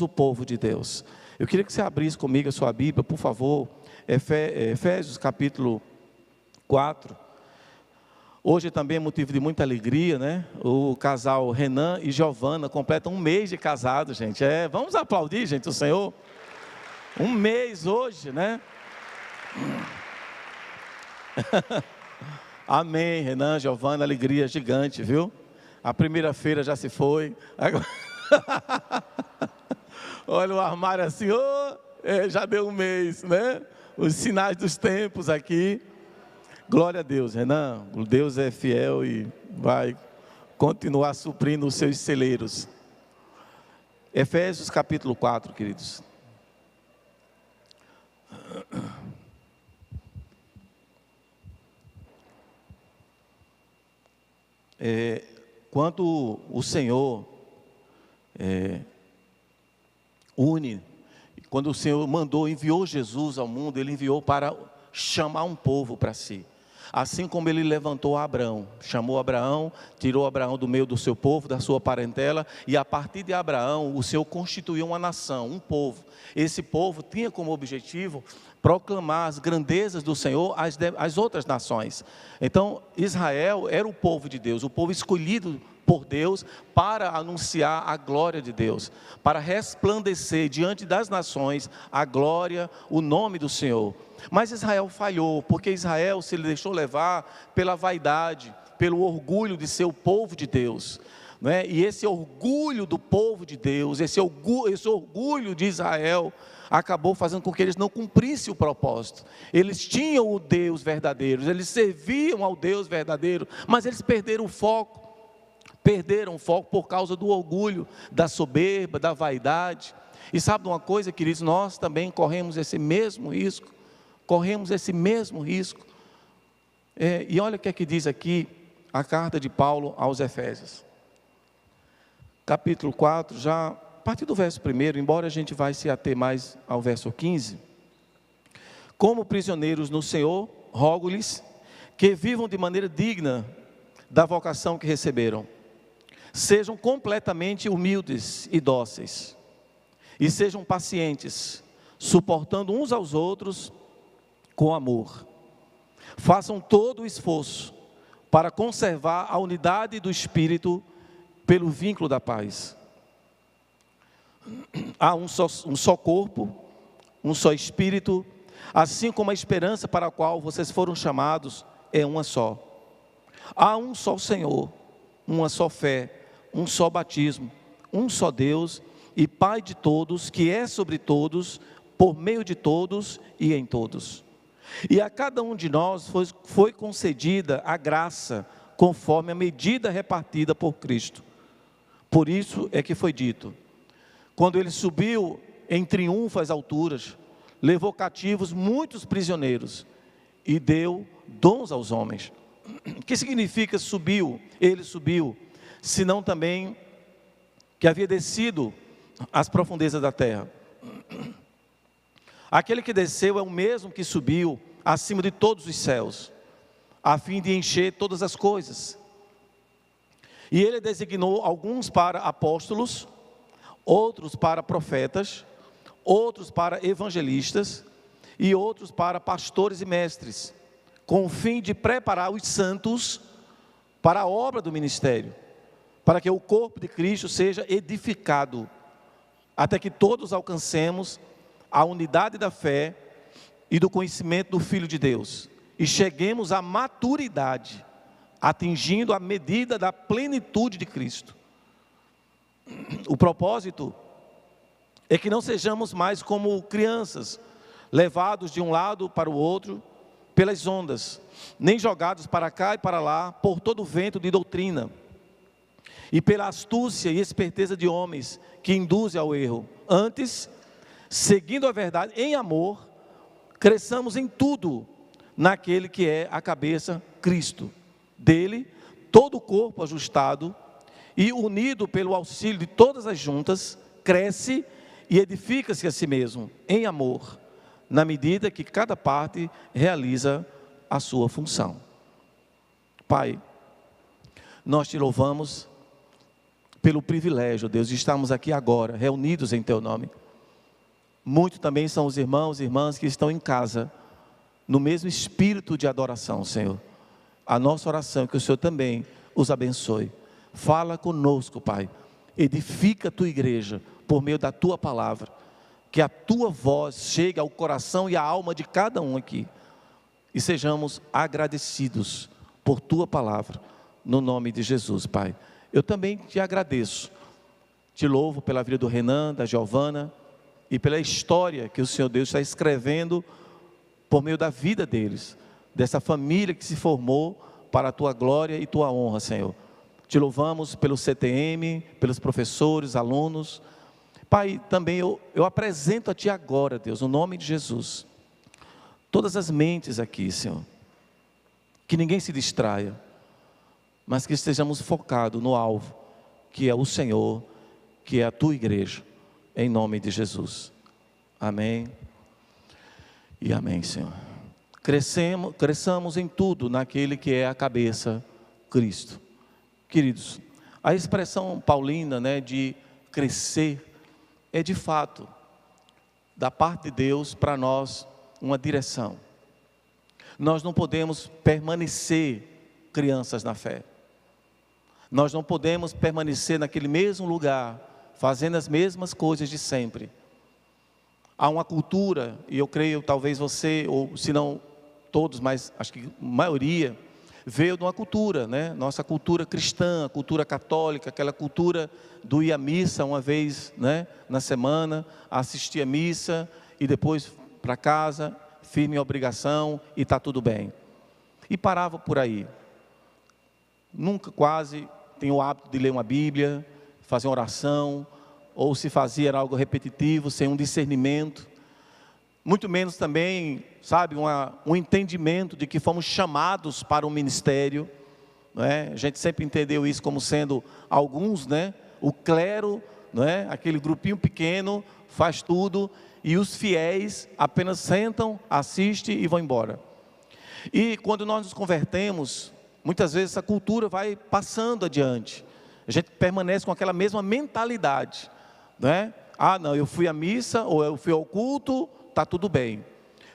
o povo de Deus. Eu queria que você abrisse comigo a sua Bíblia, por favor, Efésios capítulo 4. Hoje também é motivo de muita alegria, né? O casal Renan e Giovana completam 1 mês de casado, gente. Vamos aplaudir, gente, o Senhor. 1 mês hoje, né? Amém, Renan, Giovana, alegria gigante, viu? A primeira-feira já se foi. Agora... Olha o armário assim, já deu 1 mês, né? Os sinais dos tempos aqui. Glória a Deus, Renan. Deus é fiel e vai continuar suprindo os seus celeiros. Efésios capítulo 4, queridos. Quando o Senhor quando o Senhor enviou Jesus ao mundo, Ele enviou para chamar um povo para si. Assim como Ele levantou Abraão, chamou Abraão, tirou Abraão do meio do seu povo, da sua parentela, e a partir de Abraão, o Senhor constituiu uma nação, um povo. Esse povo tinha como objetivo proclamar as grandezas do Senhor às outras nações. Então, Israel era o povo de Deus, o povo escolhido por Deus para anunciar a glória de Deus, para resplandecer diante das nações a glória, o nome do Senhor. Mas Israel falhou, porque Israel se deixou levar pela vaidade, pelo orgulho de ser o povo de Deus, né? E esse orgulho do povo de Deus, esse orgulho de Israel, acabou fazendo com que eles não cumprissem o propósito. Eles tinham o Deus verdadeiro, eles serviam ao Deus verdadeiro, mas eles perderam o foco por causa do orgulho, da soberba, da vaidade. E sabe de uma coisa, queridos, nós também corremos esse mesmo risco. E olha o que é que diz aqui a carta de Paulo aos Efésios. Capítulo 4, já a partir do verso 1, embora a gente vai se ater mais ao verso 15. Como prisioneiros no Senhor, rogo-lhes que vivam de maneira digna da vocação que receberam. Sejam completamente humildes e dóceis, e sejam pacientes, suportando uns aos outros com amor. Façam todo o esforço para conservar a unidade do Espírito pelo vínculo da paz. Há um só corpo, um só Espírito, assim como a esperança para a qual vocês foram chamados é uma só. Há um só Senhor, uma só fé, um só batismo, um só Deus e Pai de todos, que é sobre todos, por meio de todos e em todos. E a cada um de nós foi concedida a graça, conforme a medida repartida por Cristo. Por isso é que foi dito: quando Ele subiu em triunfo às alturas, levou cativos muitos prisioneiros e deu dons aos homens. O que significa subiu? Ele subiu, senão também que havia descido às profundezas da terra. Aquele que desceu é o mesmo que subiu acima de todos os céus, a fim de encher todas as coisas. E Ele designou alguns para apóstolos, outros para profetas, outros para evangelistas e outros para pastores e mestres, com o fim de preparar os santos para a obra do ministério, para que o corpo de Cristo seja edificado, até que todos alcancemos a unidade da fé e do conhecimento do Filho de Deus, e cheguemos à maturidade, atingindo a medida da plenitude de Cristo. O propósito é que não sejamos mais como crianças, levados de um lado para o outro pelas ondas, nem jogados para cá e para lá por todo o vento de doutrina, e pela astúcia e esperteza de homens que induzem ao erro. Antes, seguindo a verdade em amor, cresçamos em tudo naquele que é a cabeça, Cristo. Dele, todo o corpo ajustado e unido pelo auxílio de todas as juntas, cresce e edifica-se a si mesmo em amor, na medida que cada parte realiza a sua função. Pai, nós te louvamos pelo privilégio, Deus, de estarmos aqui agora, reunidos em Teu nome. Muito também são os irmãos e irmãs que estão em casa, no mesmo espírito de adoração, Senhor. A nossa oração é que o Senhor também os abençoe. Fala conosco, Pai. Edifica a Tua igreja por meio da Tua palavra. Que a Tua voz chegue ao coração e à alma de cada um aqui. E sejamos agradecidos por Tua palavra, no nome de Jesus, Pai. Eu também te agradeço, te louvo pela vida do Renan, da Giovana, e pela história que o Senhor Deus está escrevendo por meio da vida deles, dessa família que se formou para a Tua glória e Tua honra, Senhor. Te louvamos pelo CTM, pelos professores, alunos. Pai, também eu apresento a Ti agora, Deus, no nome de Jesus, todas as mentes aqui, Senhor, que ninguém se distraia, mas que estejamos focados no alvo, que é o Senhor, que é a Tua igreja, em nome de Jesus. Amém e amém, Senhor. Cresçamos em tudo naquele que é a cabeça, Cristo. Queridos, a expressão paulina, né, de crescer, é de fato, da parte de Deus para nós, uma direção. Nós não podemos permanecer crianças na fé. Nós não podemos permanecer naquele mesmo lugar, fazendo as mesmas coisas de sempre. Há uma cultura, e eu creio, talvez você, ou se não todos, mas acho que a maioria, veio de uma cultura, né? Nossa cultura cristã, cultura católica, aquela cultura do ir à missa uma vez, né, na semana, assistir a missa e depois para casa, firme obrigação e está tudo bem. E parava por aí. Nunca quase tinha o hábito de ler uma Bíblia, fazer uma oração, ou se fazia era algo repetitivo, sem um discernimento. Muito menos também, sabe, um entendimento de que fomos chamados para um ministério, né? A gente sempre entendeu isso como sendo alguns, né? O clero, né? Aquele grupinho pequeno faz tudo e os fiéis apenas sentam, assistem e vão embora. E quando nós nos convertemos, muitas vezes essa cultura vai passando adiante. A gente permanece com aquela mesma mentalidade, né? Ah, não, eu fui à missa ou eu fui ao culto, está tudo bem.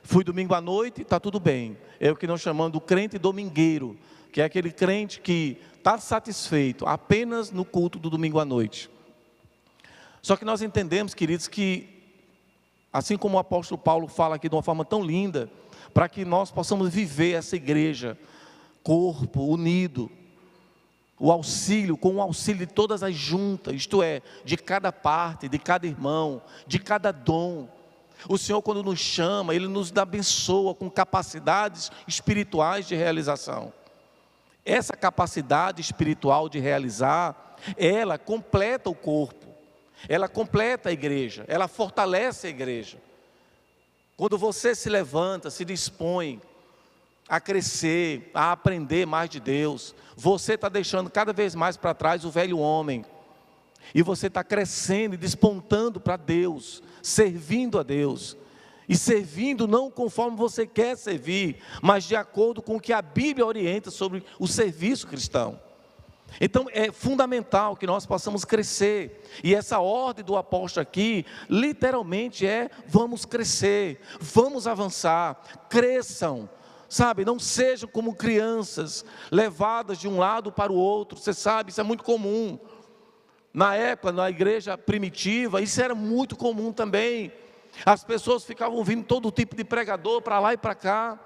Fui domingo à noite, está tudo bem. É o que nós chamamos do crente domingueiro, que é aquele crente que está satisfeito apenas no culto do domingo à noite. Só que nós entendemos, queridos, que assim como o apóstolo Paulo fala aqui de uma forma tão linda, para que nós possamos viver essa igreja, corpo, unido, com o auxílio de todas as juntas, isto é, de cada parte, de cada irmão, de cada dom. O Senhor, quando nos chama, Ele nos abençoa com capacidades espirituais de realização. Essa capacidade espiritual de realizar, ela completa o corpo, ela completa a igreja, ela fortalece a igreja. Quando você se levanta, se dispõe a crescer, a aprender mais de Deus, você está deixando cada vez mais para trás o velho homem, e você está crescendo e despontando para Deus, servindo a Deus, e servindo não conforme você quer servir, mas de acordo com o que a Bíblia orienta sobre o serviço cristão. Então é fundamental que nós possamos crescer, e essa ordem do apóstolo aqui, literalmente vamos crescer, vamos avançar, cresçam, sabe, não sejam como crianças, levadas de um lado para o outro. Você sabe, isso é muito comum, na época, na igreja primitiva, isso era muito comum também, as pessoas ficavam ouvindo todo tipo de pregador, para lá e para cá,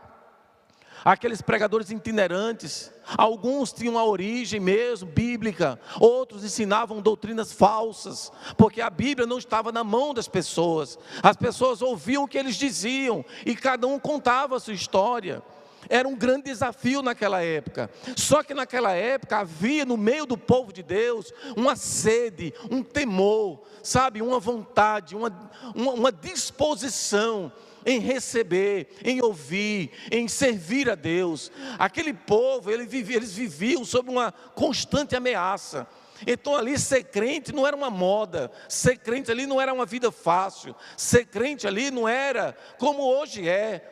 aqueles pregadores itinerantes, alguns tinham a origem mesmo, bíblica, outros ensinavam doutrinas falsas, porque a Bíblia não estava na mão das pessoas, as pessoas ouviam o que eles diziam, e cada um contava a sua história. Era um grande desafio naquela época, só que naquela época havia no meio do povo de Deus, uma sede, um temor, sabe, uma vontade, uma disposição, em receber, em ouvir, em servir a Deus. Aquele povo, eles viviam sob uma constante ameaça. Então ali ser crente não era uma moda, ser crente ali não era uma vida fácil, ser crente ali não era como hoje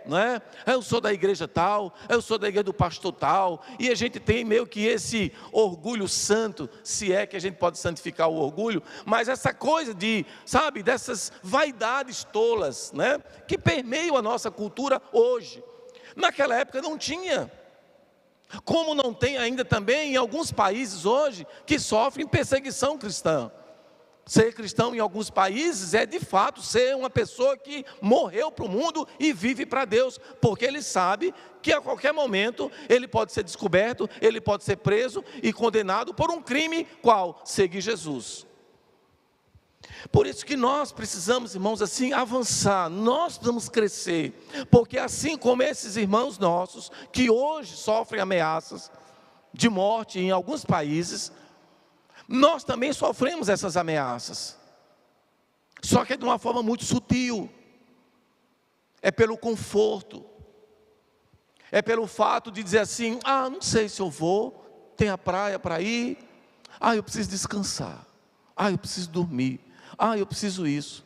não é? Eu sou da igreja tal, eu sou da igreja do pastor tal, e a gente tem meio que esse orgulho santo, se é que a gente pode santificar o orgulho, mas essa coisa de, sabe, dessas vaidades tolas, né, que permeiam a nossa cultura hoje. Naquela época não tinha. Como não tem ainda também em alguns países hoje que sofrem perseguição cristã. Ser cristão em alguns países é de fato ser uma pessoa que morreu para o mundo e vive para Deus, porque ele sabe que a qualquer momento ele pode ser descoberto, ele pode ser preso e condenado por um crime, qual? Seguir Jesus. Por isso que nós precisamos, irmãos, assim, avançar, nós precisamos crescer, porque assim como esses irmãos nossos, que hoje sofrem ameaças de morte em alguns países, nós também sofremos essas ameaças, só que é de uma forma muito sutil, é pelo conforto, é pelo fato de dizer assim, não sei se eu vou, tem a praia para ir, eu preciso descansar, eu preciso dormir, eu preciso isso.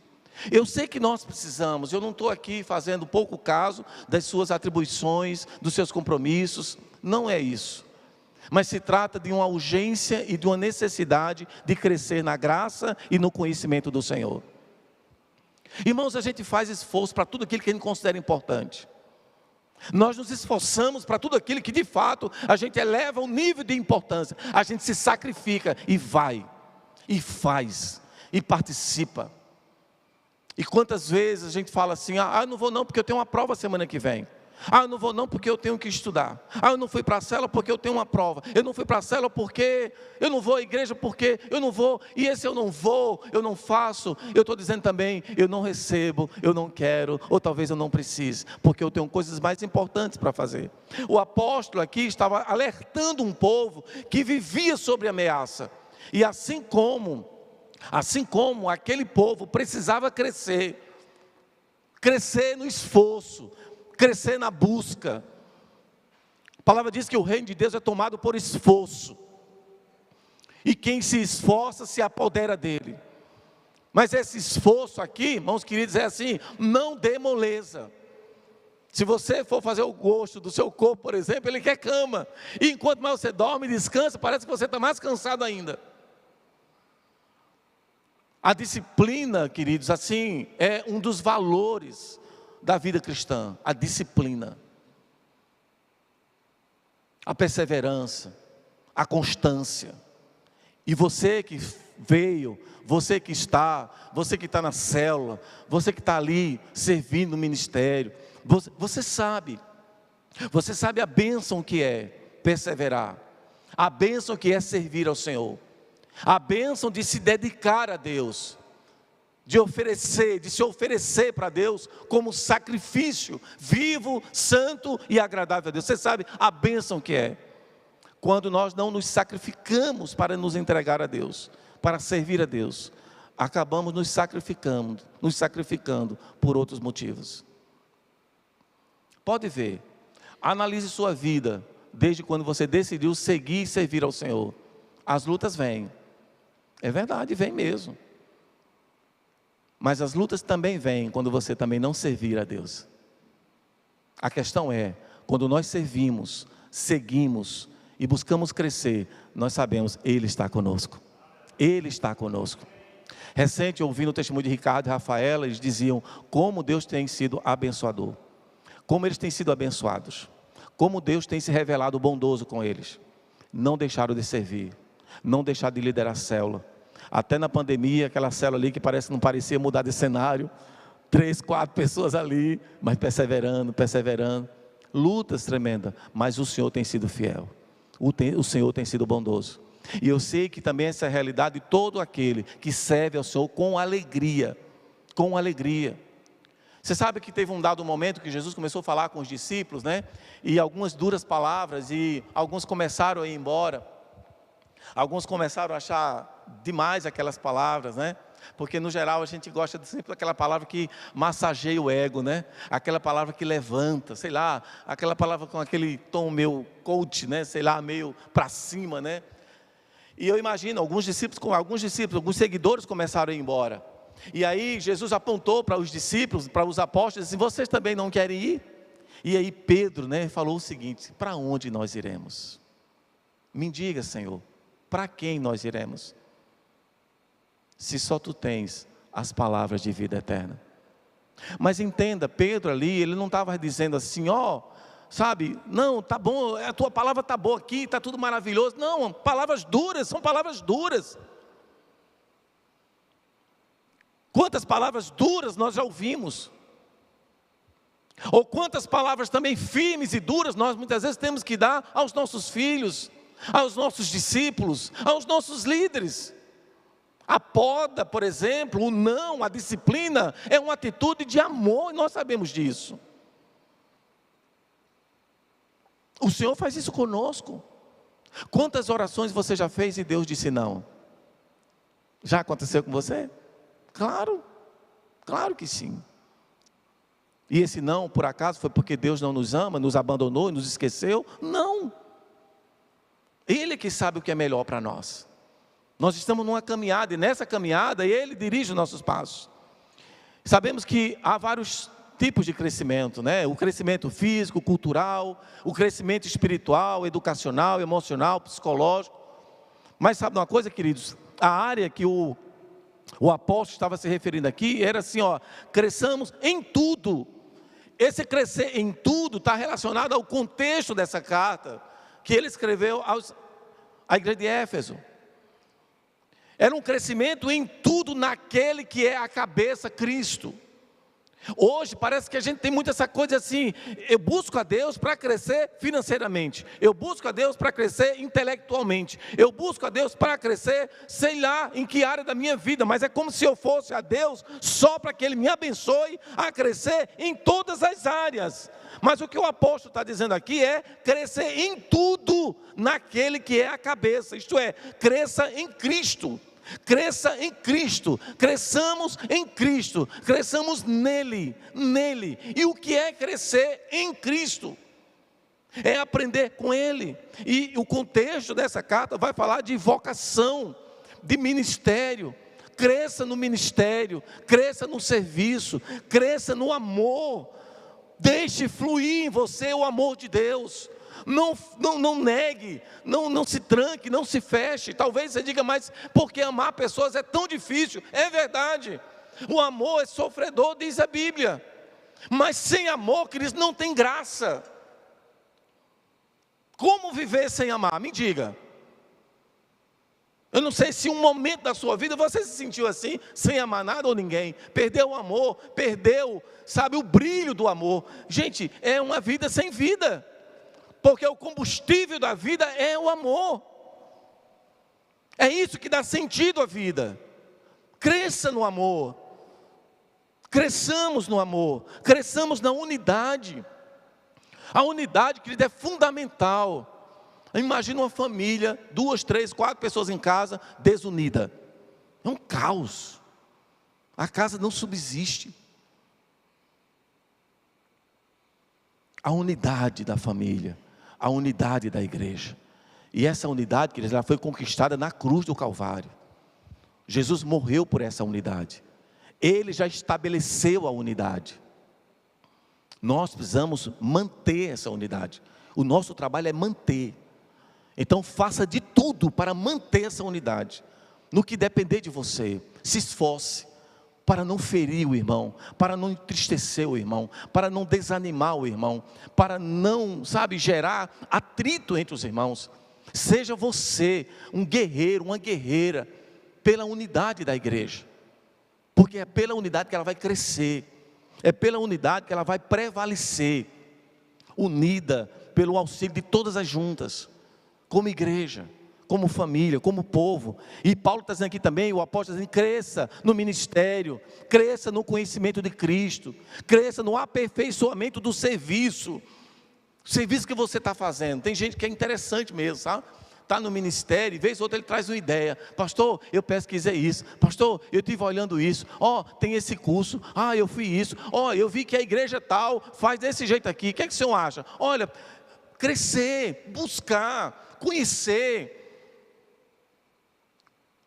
Eu sei que nós precisamos, eu não estou aqui fazendo pouco caso das suas atribuições, dos seus compromissos, não é isso. Mas se trata de uma urgência e de uma necessidade de crescer na graça e no conhecimento do Senhor. Irmãos, a gente faz esforço para tudo aquilo que a gente considera importante. Nós nos esforçamos para tudo aquilo que de fato a gente eleva o nível de importância. A gente se sacrifica e vai, e faz, e participa. E quantas vezes a gente fala assim, eu não vou não porque eu tenho uma prova semana que vem. Eu não vou não porque eu tenho que estudar. Eu não fui para a célula porque eu tenho uma prova. Eu não fui para a célula porque eu não vou à igreja porque eu não vou. E esse eu não vou, eu não faço. Eu estou dizendo também, eu não recebo, eu não quero, ou talvez eu não precise, porque eu tenho coisas mais importantes para fazer. O apóstolo aqui estava alertando um povo que vivia sob ameaça. E assim como aquele povo precisava crescer no esforço, crescer na busca. A palavra diz que o reino de Deus é tomado por esforço, e quem se esforça se apodera dele. Mas esse esforço aqui, irmãos queridos, é assim, não dê moleza. Se você for fazer o gosto do seu corpo, por exemplo, ele quer cama, e enquanto mais você dorme e descansa, parece que você está mais cansado ainda. A disciplina, queridos, assim, é um dos valores da vida cristã, a disciplina, a perseverança, a constância. E você que veio, você que está na célula, você que está ali servindo no ministério, você sabe a bênção que é perseverar, a bênção que é servir ao Senhor, a bênção de se dedicar a Deus, de se oferecer para Deus como sacrifício vivo, santo e agradável a Deus. Você sabe a bênção que é quando nós não nos sacrificamos para nos entregar a Deus, para servir a Deus, acabamos nos sacrificando por outros motivos. Pode ver, analise sua vida desde quando você decidiu seguir e servir ao Senhor. As lutas vêm, é verdade, vem mesmo. Mas as lutas também vêm quando você também não servir a Deus. A questão é, quando nós servimos, seguimos e buscamos crescer, nós sabemos, Ele está conosco. Ele está conosco. Recente, ouvindo o testemunho de Ricardo e Rafaela, eles diziam como Deus tem sido abençoador. Como eles têm sido abençoados. Como Deus tem se revelado bondoso com eles. Não deixaram de servir. Não deixaram de liderar a célula. Até na pandemia, aquela célula ali que não parecia mudar de cenário, 3, 4 pessoas ali, mas perseverando, lutas tremendas, mas o Senhor tem sido fiel, o Senhor tem sido bondoso, e eu sei que também essa é a realidade de todo aquele que serve ao Senhor com alegria, Você sabe que teve um dado momento que Jesus começou a falar com os discípulos, né, e algumas duras palavras, e alguns começaram a ir embora. Alguns começaram a achar demais aquelas palavras, né? Porque no geral a gente gosta sempre daquela palavra que massageia o ego, né? Aquela palavra que levanta, sei lá, aquela palavra com aquele tom meio coach, né? Sei lá, meio para cima, né? E eu imagino, alguns seguidores começaram a ir embora. E aí Jesus apontou para os discípulos, para os apóstolos, e disse: vocês também não querem ir? E aí Pedro, falou o seguinte: para onde nós iremos? Me diga, Senhor, para quem nós iremos? Se só tu tens as palavras de vida eterna. Mas entenda, Pedro ali, ele não estava dizendo assim, sabe, não, tá bom, a tua palavra tá boa aqui, está tudo maravilhoso. Não, palavras duras, são palavras duras. Quantas palavras duras nós já ouvimos? Ou quantas palavras também firmes e duras nós muitas vezes temos que dar aos nossos filhos, aos nossos discípulos, aos nossos líderes. A poda, por exemplo, o não, a disciplina, é uma atitude de amor, e nós sabemos disso. O Senhor faz isso conosco. Quantas orações você já fez e Deus disse não? Já aconteceu com você? Claro, claro que sim. E esse não, por acaso, foi porque Deus não nos ama, nos abandonou, nos esqueceu? Não. Ele que sabe o que é melhor para nós. Nós estamos numa caminhada, e nessa caminhada Ele dirige os nossos passos. Sabemos que há vários tipos de crescimento, O crescimento físico, cultural, o crescimento espiritual, educacional, emocional, psicológico. Mas sabe uma coisa, queridos? A área que o apóstolo estava se referindo aqui era assim, cresçamos em tudo. Esse crescer em tudo está relacionado ao contexto dessa carta que ele escreveu à igreja de Éfeso. Era um crescimento em tudo naquele que é a cabeça, Cristo. Hoje parece que a gente tem muito essa coisa assim: eu busco a Deus para crescer financeiramente, eu busco a Deus para crescer intelectualmente, eu busco a Deus para crescer, sei lá em que área da minha vida, mas é como se eu fosse a Deus só para que Ele me abençoe a crescer em todas as áreas. Mas o que o apóstolo está dizendo aqui é crescer em tudo naquele que é a cabeça, isto é, cresça em Cristo. Cresça em Cristo, cresçamos em Cristo, cresçamos nele. E o que é crescer em Cristo? É aprender com Ele. E o contexto dessa carta vai falar de vocação, de ministério. Cresça no ministério, cresça no serviço, cresça no amor. Deixe fluir em você o amor de Deus. Não negue, não se tranque, não se feche. Talvez você diga: mas porque amar pessoas é tão difícil? É verdade, o amor é sofredor, diz a Bíblia. Mas sem amor, queridos, não tem graça. Como viver sem amar? Me diga. Eu não sei se um momento da sua vida você se sentiu assim, sem amar nada ou ninguém. Perdeu o amor, perdeu, o brilho do amor. Gente, é uma vida sem vida. Porque o combustível da vida é o amor. É isso que dá sentido à vida. Cresça no amor. Cresçamos no amor. Cresçamos na unidade. A unidade, querido, é fundamental. Imagina uma família, 2, 3, 4 pessoas em casa, desunida. É um caos. A casa não subsiste. A unidade da família. A unidade da igreja. E essa unidade, queridos, ela foi conquistada na cruz do Calvário. Jesus morreu por essa unidade. Ele já estabeleceu a unidade. Nós precisamos manter essa unidade. O nosso trabalho é manter. Então faça de tudo para manter essa unidade. No que depender de você, se esforce para não ferir o irmão, para não entristecer o irmão, para não desanimar o irmão, para não, gerar atrito entre os irmãos. Seja você um guerreiro, uma guerreira, pela unidade da igreja, porque é pela unidade que ela vai crescer, é pela unidade que ela vai prevalecer, unida pelo auxílio de todas as juntas, como igreja, como família, como povo. E Paulo está dizendo aqui também, o apóstolo está dizendo: cresça no ministério, cresça no conhecimento de Cristo, cresça no aperfeiçoamento do serviço, o serviço que você está fazendo. Tem gente que é interessante mesmo, sabe? Está no ministério, e vez ou outra ele traz uma ideia: pastor, eu pesquisei isso, pastor, eu estive olhando isso, tem esse curso, eu fui isso, eu vi que a igreja tal faz desse jeito aqui, o que é que o senhor acha? Olha, crescer, buscar, conhecer.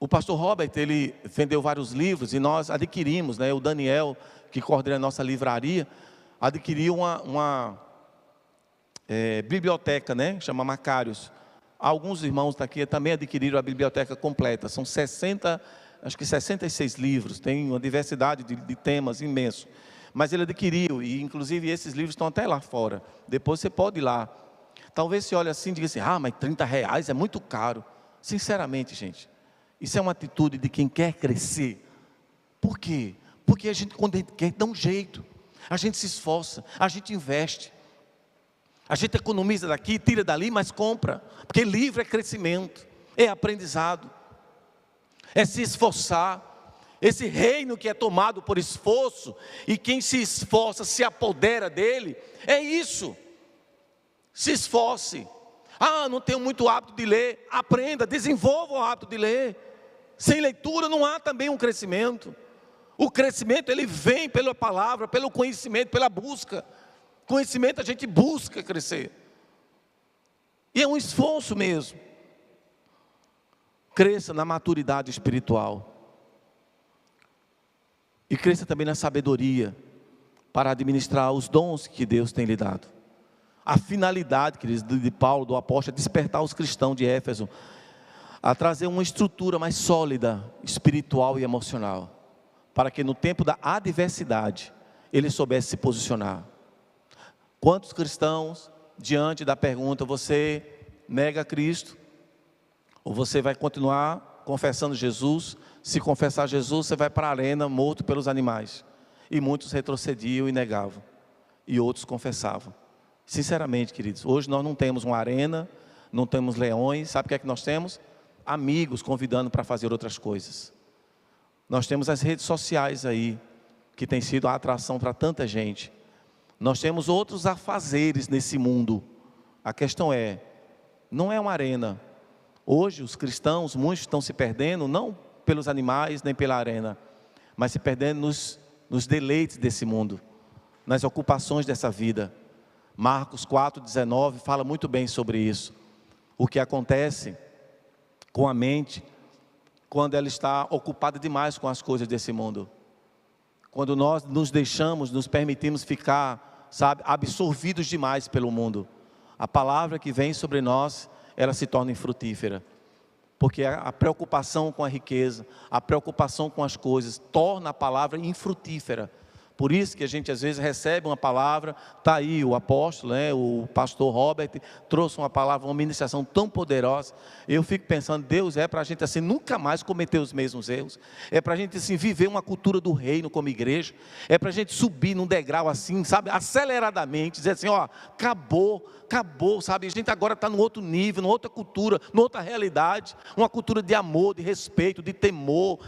O pastor Robert, ele vendeu vários livros e nós adquirimos, né? O Daniel, que coordena a nossa livraria, adquiriu uma biblioteca, né? Chama Macários. Alguns irmãos daqui também adquiriram a biblioteca completa. São 66 livros, tem uma diversidade de temas imenso. Mas ele adquiriu, e inclusive esses livros estão até lá fora. Depois você pode ir lá. Talvez você olhe assim e diga assim, mas R$30 é muito caro. Sinceramente, gente, isso é uma atitude de quem quer crescer. Por quê? Porque a gente, quando a gente quer, dá um jeito. A gente se esforça, a gente investe. A gente economiza daqui, tira dali, mas compra. Porque livro é crescimento, é aprendizado, é se esforçar. Esse reino que é tomado por esforço, e quem se esforça se apodera dele, é isso. Se esforce. Não tenho muito hábito de ler. Aprenda, desenvolva o hábito de ler. Sem leitura não há também um crescimento. O crescimento ele vem pela palavra, pelo conhecimento, pela busca. Conhecimento a gente busca crescer. E é um esforço mesmo. Cresça na maturidade espiritual. E cresça também na sabedoria para administrar os dons que Deus tem lhe dado. A finalidade, queridos, de Paulo, do apóstolo, é despertar os cristãos de Éfeso a trazer uma estrutura mais sólida, espiritual e emocional, para que no tempo da adversidade ele soubesse se posicionar. Quantos cristãos, diante da pergunta, você nega Cristo? Ou você vai continuar confessando Jesus? Se confessar Jesus, você vai para a arena morto pelos animais. E muitos retrocediam e negavam. E outros confessavam. Sinceramente, queridos, hoje nós não temos uma arena, não temos leões. Sabe o que é que nós temos? Amigos convidando para fazer outras coisas. Nós temos as redes sociais aí, que tem sido a atração para tanta gente. Nós temos outros afazeres nesse mundo. A questão não é uma arena. Hoje os cristãos, muitos estão se perdendo, não pelos animais, nem pela arena, mas se perdendo nos deleites desse mundo, nas ocupações dessa vida. Marcos 4,19 fala muito bem sobre isso. O que acontece com a mente quando ela está ocupada demais com as coisas desse mundo. Quando nós nos deixamos, nos permitimos ficar, absorvidos demais pelo mundo. A palavra que vem sobre nós, ela se torna infrutífera. Porque a preocupação com a riqueza, a preocupação com as coisas, torna a palavra infrutífera. Por isso que a gente às vezes recebe uma palavra, está aí o apóstolo, o pastor Robert, trouxe uma palavra, uma ministração tão poderosa. Eu fico pensando, Deus é para a gente assim, nunca mais cometer os mesmos erros. É para a gente assim, viver uma cultura do reino como igreja. É para a gente subir num degrau assim, aceleradamente, dizer assim, acabou, a gente agora está num outro nível, numa outra cultura, numa outra realidade. Uma cultura de amor, de respeito, de temor,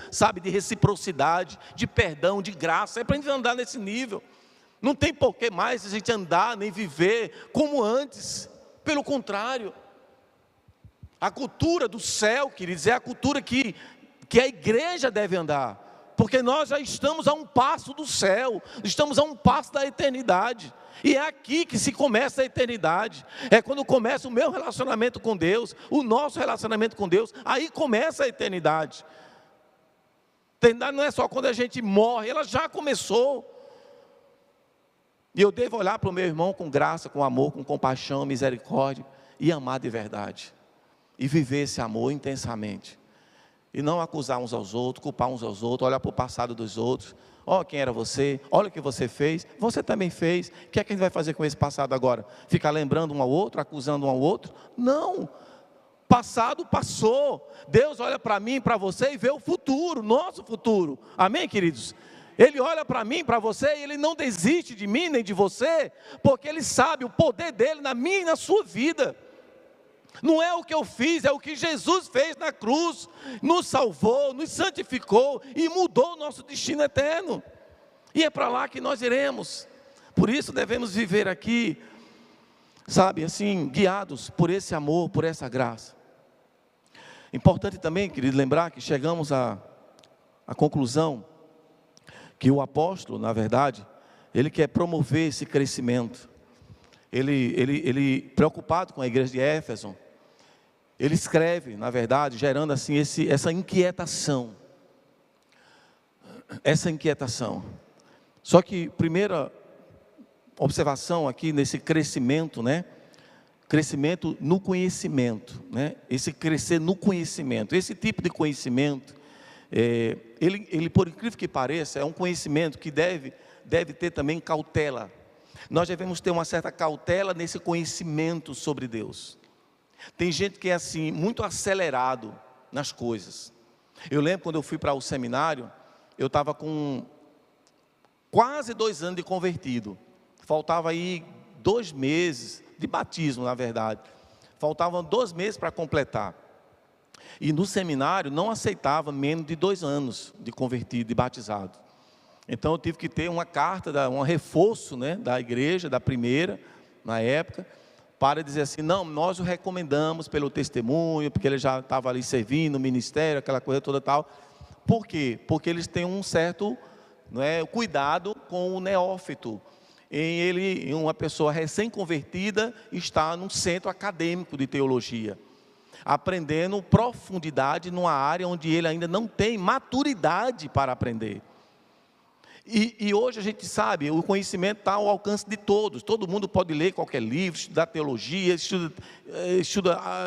de reciprocidade, de perdão, de graça. É para a gente andar nesse nível. Não tem por que mais a gente andar nem viver como antes. Pelo contrário, a cultura do céu, queridos, é a cultura que a igreja deve andar, porque nós já estamos a um passo do céu, estamos a um passo da eternidade. E é aqui que se começa a eternidade. É quando começa o meu relacionamento com Deus, o nosso relacionamento com Deus, aí começa a eternidade. Eternidade não é só quando a gente morre, ela já começou. E eu devo olhar para o meu irmão com graça, com amor, com compaixão, misericórdia, e amar de verdade. E viver esse amor intensamente. E não acusar uns aos outros, culpar uns aos outros, olhar para o passado dos outros. Olha quem era você, olha o que você fez, você também fez. O que é que a gente vai fazer com esse passado agora? Ficar lembrando um ao outro, acusando um ao outro? Não. Passado passou. Deus olha para mim, para você e vê o futuro, nosso futuro. Amém, queridos? Ele olha para mim, para você, e Ele não desiste de mim nem de você, porque Ele sabe o poder dEle na minha e na sua vida. Não é o que eu fiz, é o que Jesus fez na cruz. Nos salvou, nos santificou e mudou o nosso destino eterno. E é para lá que nós iremos. Por isso devemos viver aqui, guiados por esse amor, por essa graça. Importante também, querido, lembrar que chegamos à conclusão que o apóstolo, na verdade, ele quer promover esse crescimento. Ele preocupado com a igreja de Éfeso, ele escreve, na verdade, gerando assim essa inquietação. Essa inquietação. Só que, primeira observação aqui nesse crescimento, né? Crescimento no conhecimento, né? Esse crescer no conhecimento, esse tipo de conhecimento, ele por incrível que pareça, é um conhecimento que deve ter também cautela. Nós devemos ter uma certa cautela nesse conhecimento sobre Deus. Tem gente que é assim, muito acelerado nas coisas. Eu lembro quando eu fui para o seminário, eu estava com quase 2 anos de convertido. Faltava aí 2 meses de batismo, na verdade. Faltavam 2 meses para completar. E no seminário não aceitava menos de 2 anos de convertido, de batizado. Então eu tive que ter uma carta, um reforço, né, da igreja, da primeira, na época, para dizer assim, não, nós o recomendamos pelo testemunho, porque ele já estava ali servindo no ministério, aquela coisa toda tal. Por quê? Porque eles têm um certo, cuidado com o neófito. Em uma pessoa recém-convertida, está num centro acadêmico de teologia, aprendendo profundidade numa área onde ele ainda não tem maturidade para aprender. E hoje a gente sabe, o conhecimento está ao alcance de todos. Todo mundo pode ler qualquer livro, estudar teologia, estuda,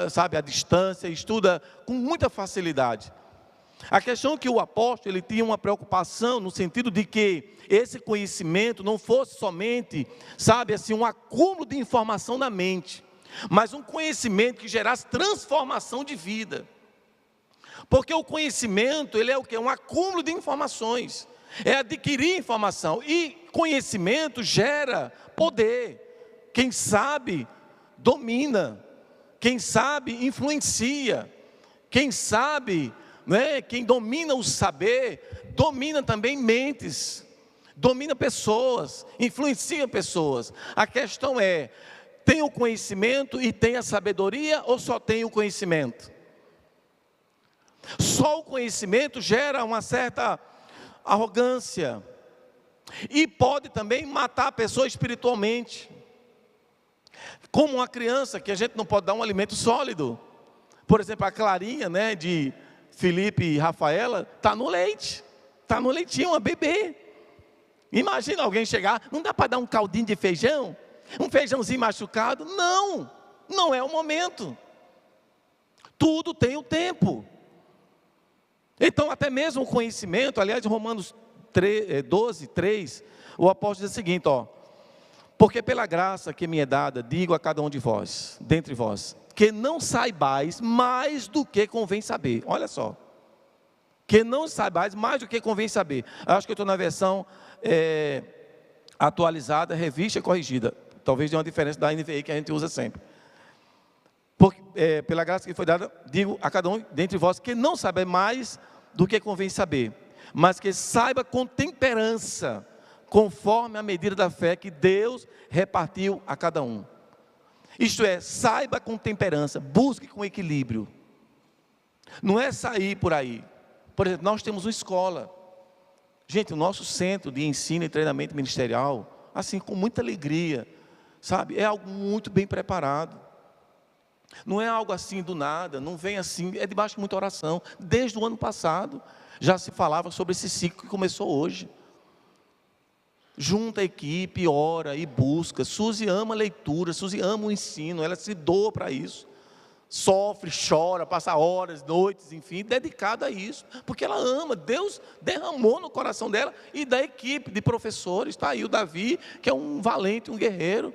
sabe, à distância, estuda com muita facilidade. A questão é que o apóstolo, ele tinha uma preocupação no sentido de que esse conhecimento não fosse somente, sabe, assim, um acúmulo de informação na mente, mas um conhecimento que gerasse transformação de vida. Porque o conhecimento, ele é o quê? Um acúmulo de informações. É adquirir informação, e conhecimento gera poder. Quem sabe, domina. Quem sabe, influencia. Quem sabe, quem domina o saber, domina também mentes, domina pessoas, influencia pessoas. A questão é, tem o conhecimento e tem a sabedoria, ou só tem o conhecimento? Só o conhecimento gera uma certa arrogância, e pode também matar a pessoa espiritualmente, como uma criança que a gente não pode dar um alimento sólido. Por exemplo, a Clarinha, de Felipe e Rafaela, está no leite, está no leitinho, uma bebê. Imagina alguém chegar, não dá para dar um caldinho de feijão, um feijãozinho machucado? Não, não é o momento, tudo tem o tempo. Então, até mesmo o conhecimento, aliás, em Romanos 12, 3, o apóstolo diz o seguinte, porque pela graça que me é dada, digo a cada um de vós, dentre vós, que não saibais mais do que convém saber. Olha só, que não saibais mais do que convém saber. Acho que eu estou na versão atualizada, revista e corrigida. Talvez dê uma diferença da NVI que a gente usa sempre. Porque, pela graça que foi dada, digo a cada um dentre vós, que não sabe mais do que convém saber, mas que saiba com temperança, conforme a medida da fé que Deus repartiu a cada um. Isto é, saiba com temperança, busque com equilíbrio. Não é sair por aí. Por exemplo, nós temos uma escola. Gente, o nosso centro de ensino e treinamento ministerial, assim, com muita alegria, sabe, é algo muito bem preparado. Não é algo assim do nada, não vem assim, é debaixo de muita oração. Desde o ano passado, já se falava sobre esse ciclo que começou hoje. Junta a equipe, ora e busca. Suzy ama a leitura, Suzy ama o ensino, ela se doa para isso. Sofre, chora, passa horas, noites, enfim, dedicada a isso. Porque ela ama, Deus derramou no coração dela e da equipe de professores. Está aí o Davi, que é um valente, um guerreiro.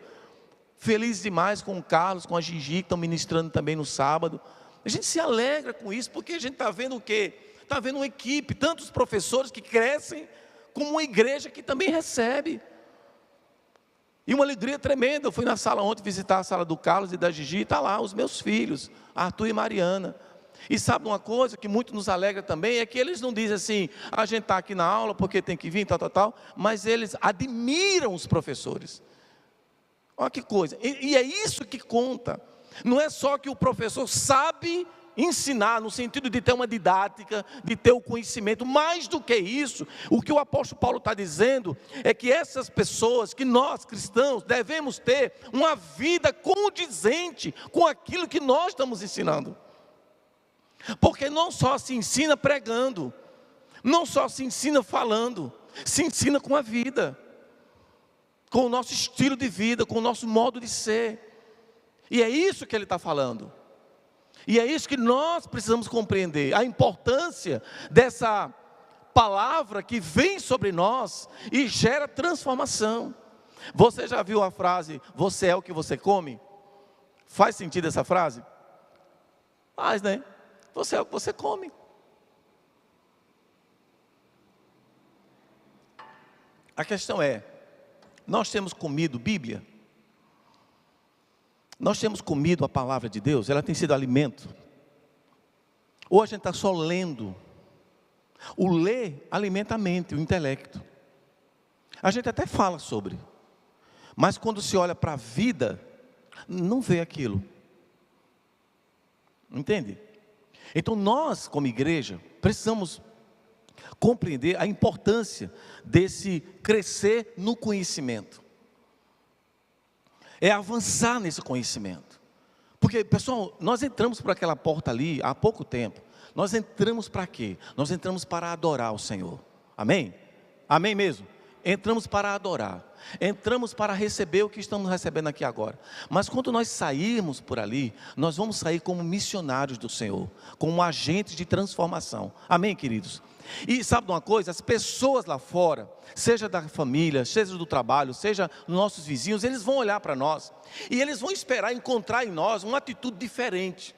Feliz demais com o Carlos, com a Gigi, que estão ministrando também no sábado. A gente se alegra com isso, porque a gente está vendo o quê? Está vendo uma equipe, tantos professores que crescem, como uma igreja que também recebe. E uma alegria tremenda. Eu fui na sala ontem visitar a sala do Carlos e da Gigi, e está lá os meus filhos, Arthur e Mariana. E sabe uma coisa que muito nos alegra também, é que eles não dizem assim, a gente está aqui na aula porque tem que vir, tal, mas eles admiram os professores. Olha que coisa, e é isso que conta. Não é só que o professor sabe ensinar, no sentido de ter uma didática, de ter o conhecimento. Mais do que isso, o que o apóstolo Paulo está dizendo, é que essas pessoas, que nós cristãos, devemos ter uma vida condizente com aquilo que nós estamos ensinando. Porque não só se ensina pregando, não só se ensina falando, se ensina com a vida, com o nosso estilo de vida, com o nosso modo de ser. E é isso que ele está falando. E é isso que nós precisamos compreender, a importância dessa palavra que vem sobre nós e gera transformação. Você já viu a frase, você é o que você come? Faz sentido essa frase? Faz, né? Você é o que você come. A questão é, nós temos comido Bíblia? Nós temos comido a palavra de Deus? Ela tem sido alimento? Ou a gente está só lendo? O ler alimenta a mente, o intelecto. A gente até fala sobre, mas quando se olha para a vida, não vê aquilo. Entende? Então nós, como igreja, precisamos compreender a importância desse crescer no conhecimento. É avançar nesse conhecimento. Porque, pessoal, nós entramos por aquela porta ali há pouco tempo. Nós entramos para quê? Nós entramos para adorar o Senhor. Amém? Amém mesmo? Entramos para adorar. Entramos para receber o que estamos recebendo aqui agora. Mas quando nós sairmos por ali, nós vamos sair como missionários do Senhor, como agentes de transformação. Amém, queridos? E sabe de uma coisa? As pessoas lá fora, seja da família, seja do trabalho, seja nossos vizinhos, eles vão olhar para nós e eles vão esperar encontrar em nós uma atitude diferente.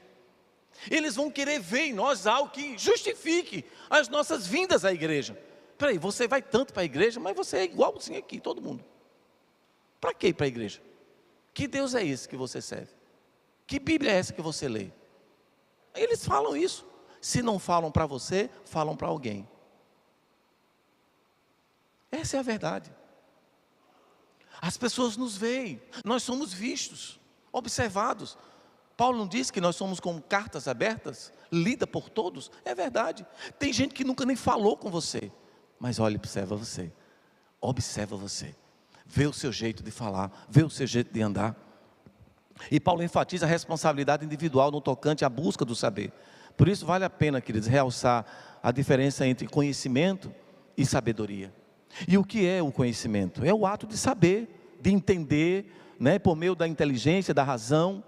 Eles vão querer ver em nós algo que justifique as nossas vindas à igreja. Peraí, você vai tanto para a igreja, mas você é igualzinho aqui, todo mundo. Para que ir para a igreja? Que Deus é esse que você serve? Que Bíblia é essa que você lê? Eles falam isso. Se não falam para você, falam para alguém. Essa é a verdade. As pessoas nos veem, nós somos vistos, observados. Paulo não disse que nós somos como cartas abertas, lida por todos? É verdade. Tem gente que nunca nem falou com você, mas olha, observa você, vê o seu jeito de falar, vê o seu jeito de andar. E Paulo enfatiza a responsabilidade individual no tocante à busca do saber. Por isso vale a pena, queridos, realçar a diferença entre conhecimento e sabedoria. E o que é o conhecimento? É o ato de saber, de entender, né, por meio da inteligência, da razão,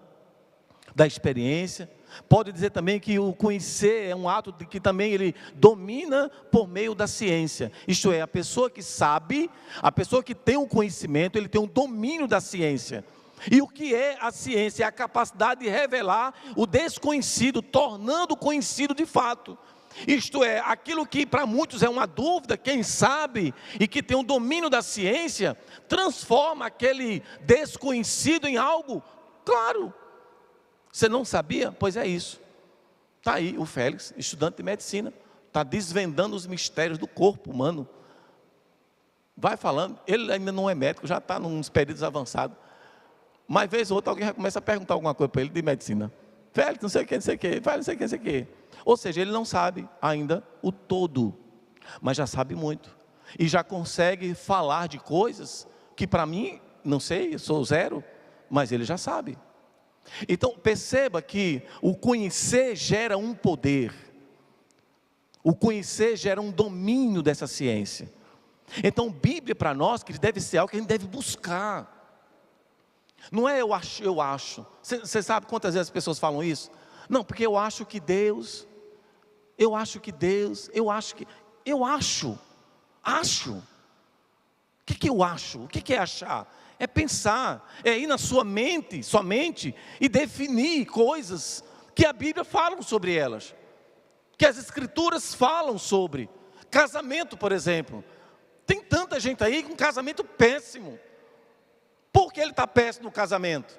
da experiência. Pode dizer também que o conhecer é um ato de que também ele domina por meio da ciência. Isto é, a pessoa que sabe, a pessoa que tem um conhecimento, ele tem um domínio da ciência. E o que é a ciência? É a capacidade de revelar o desconhecido, tornando conhecido de fato. Isto é, aquilo que para muitos é uma dúvida, quem sabe e que tem um domínio da ciência, transforma aquele desconhecido em algo claro. Você não sabia? Pois é isso. Está aí o Félix, estudante de medicina, está desvendando os mistérios do corpo humano. Vai falando, ele ainda não é médico, já está nos períodos avançados. Mas vez ou outra alguém já começa a perguntar alguma coisa para ele de medicina. Félix, não sei o que, não sei o que, Félix, não sei o que, não sei o que. Ou seja, ele não sabe ainda o todo, mas já sabe muito. E já consegue falar de coisas que para mim, não sei, eu sou zero, mas ele já sabe. Então perceba que o conhecer gera um poder. O conhecer gera um domínio dessa ciência. Então Bíblia para nós, que deve ser algo que a gente deve buscar. Não é eu acho. Você sabe quantas vezes as pessoas falam isso? Não, porque eu acho que Deus, eu acho. O que eu acho? O que é achar? É pensar, é ir na sua mente, e definir coisas que a Bíblia fala sobre elas. Que as Escrituras falam sobre. Casamento, por exemplo. Tem tanta gente aí com casamento péssimo. Por que ele está péssimo no casamento?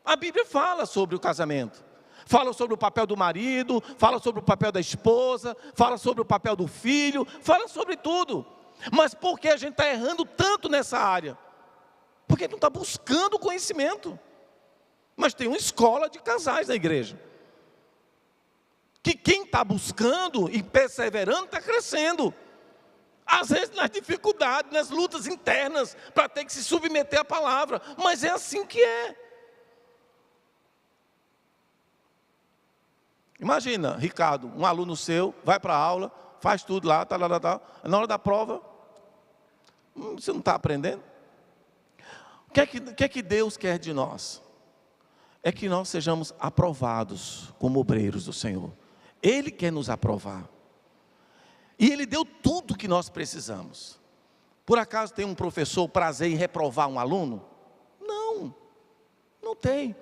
A Bíblia fala sobre o casamento. Fala sobre o papel do marido, fala sobre o papel da esposa, fala sobre o papel do filho, fala sobre tudo. Mas por que a gente está errando tanto nessa área? Porque não está buscando conhecimento. Mas tem uma escola de casais na igreja. Que quem está buscando e perseverando está crescendo. Às vezes nas dificuldades, nas lutas internas, para ter que se submeter à palavra. Mas é assim que é. Imagina, Ricardo, um aluno seu, vai para a aula, faz tudo lá, na hora da prova, você não está aprendendo? O que é que Deus quer de nós? É que nós sejamos aprovados como obreiros do Senhor. Ele quer nos aprovar. E Ele deu tudo que nós precisamos. Por acaso tem um professor prazer em reprovar um aluno? Não, não tem.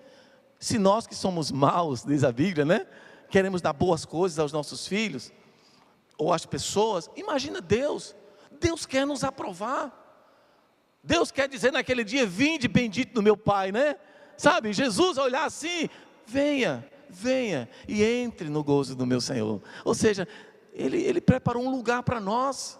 Se nós que somos maus, diz a Bíblia, né? Queremos dar boas coisas aos nossos filhos, ou às pessoas, imagina Deus. Deus quer nos aprovar. Deus quer dizer naquele dia, vinde bendito do meu Pai, né? Sabe, Jesus vai olhar assim, venha e entre no gozo do meu Senhor. Ou seja, Ele preparou um lugar para nós.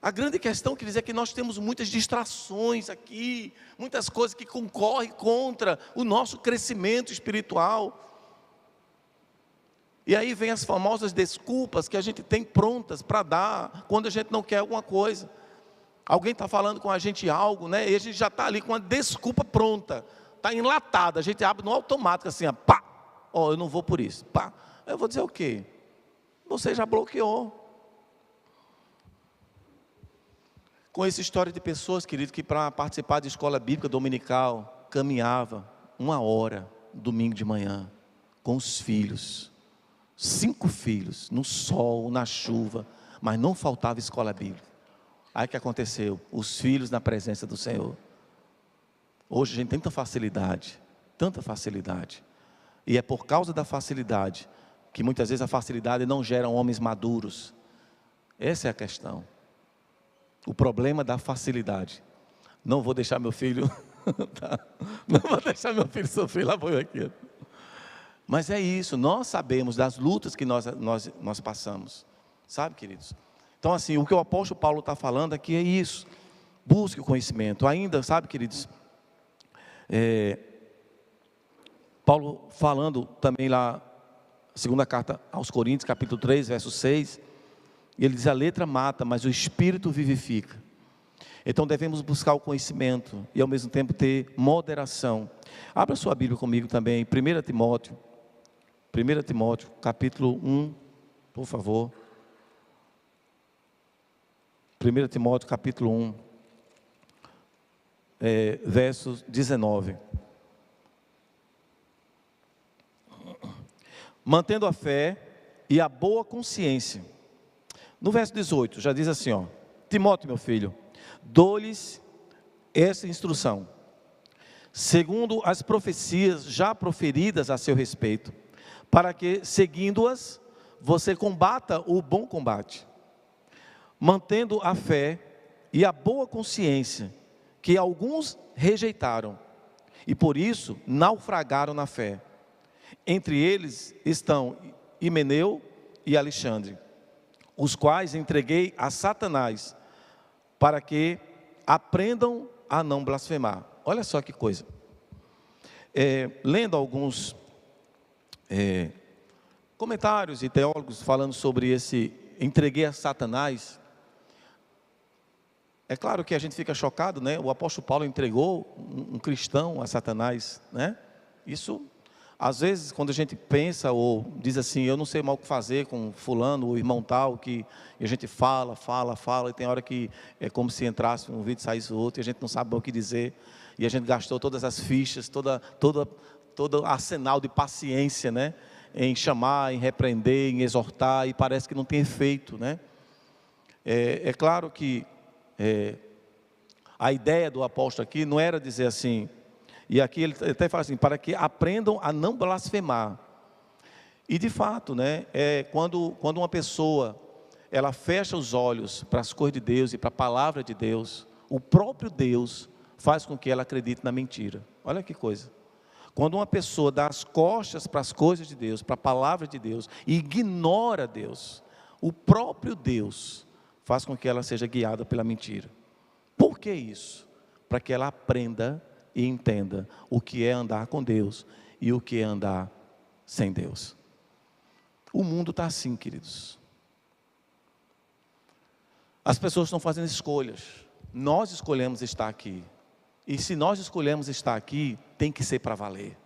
A grande questão, quer dizer, é que nós temos muitas distrações aqui, muitas coisas que concorrem contra o nosso crescimento espiritual. E aí vem as famosas desculpas que a gente tem prontas para dar, quando a gente não quer alguma coisa. Alguém está falando com a gente algo, né? E a gente já está ali com uma desculpa pronta, está enlatada, a gente abre no automático assim, ó, pá, ó, eu não vou por isso, pá. Eu vou dizer o quê? Você já bloqueou. Com essa história de pessoas, querido, que para participar de escola bíblica dominical, caminhava 1 hora, domingo de manhã, com os filhos, 5 filhos, no sol, na chuva, mas não faltava escola bíblica. Aí o que aconteceu? Os filhos na presença do Senhor. Hoje a gente tem tanta facilidade, e é por causa da facilidade, que muitas vezes a facilidade não gera homens maduros. Essa é a questão. O problema da facilidade. Não vou deixar meu filho, não vou deixar meu filho sofrer, lá vou eu aqui. Mas é isso, nós sabemos das lutas que nós passamos, sabe, queridos? Então assim, o que o apóstolo Paulo está falando aqui é isso, busque o conhecimento. Ainda, sabe, queridos, Paulo falando também lá, segunda carta aos Coríntios, capítulo 3, verso 6, ele diz, a letra mata, mas o Espírito vivifica. Então devemos buscar o conhecimento e ao mesmo tempo ter moderação. Abra sua Bíblia comigo também, 1 Timóteo, capítulo 1, por favor. 1 Timóteo, capítulo 1, verso 19. Mantendo a fé e a boa consciência. No verso 18, já diz assim, ó, Timóteo, meu filho, dou-lhes essa instrução, segundo as profecias já proferidas a seu respeito, para que, seguindo-as, você combata o bom combate, mantendo a fé e a boa consciência, que alguns rejeitaram, e por isso naufragaram na fé. Entre eles estão Himeneu e Alexandre, os quais entreguei a Satanás, para que aprendam a não blasfemar. Olha só que coisa. Lendo alguns comentários e teólogos falando sobre esse entreguei a Satanás, é claro que a gente fica chocado, né? O apóstolo Paulo entregou um cristão a Satanás, né? Isso, às vezes, quando a gente pensa ou diz assim, eu não sei mal o que fazer com fulano, o irmão tal, e a gente fala, e tem hora que é como se entrasse um vídeo e saísse outro, e a gente não sabe o que dizer, e a gente gastou todas as fichas, todo arsenal de paciência, né? Em chamar, em repreender, em exortar, e parece que não tem efeito, né? É claro que a ideia do apóstolo aqui não era dizer assim, e aqui ele até fala assim, para que aprendam a não blasfemar. E de fato, né, quando uma pessoa, ela fecha os olhos para as coisas de Deus e para a palavra de Deus, o próprio Deus faz com que ela acredite na mentira. Olha que coisa. Quando uma pessoa dá as costas para as coisas de Deus, para a palavra de Deus, e ignora Deus, o próprio Deus faz com que ela seja guiada pela mentira. Por que isso? Para que ela aprenda e entenda o que é andar com Deus e o que é andar sem Deus. O mundo está assim, queridos. As pessoas estão fazendo escolhas. Nós escolhemos estar aqui. E se nós escolhemos estar aqui, tem que ser para valer.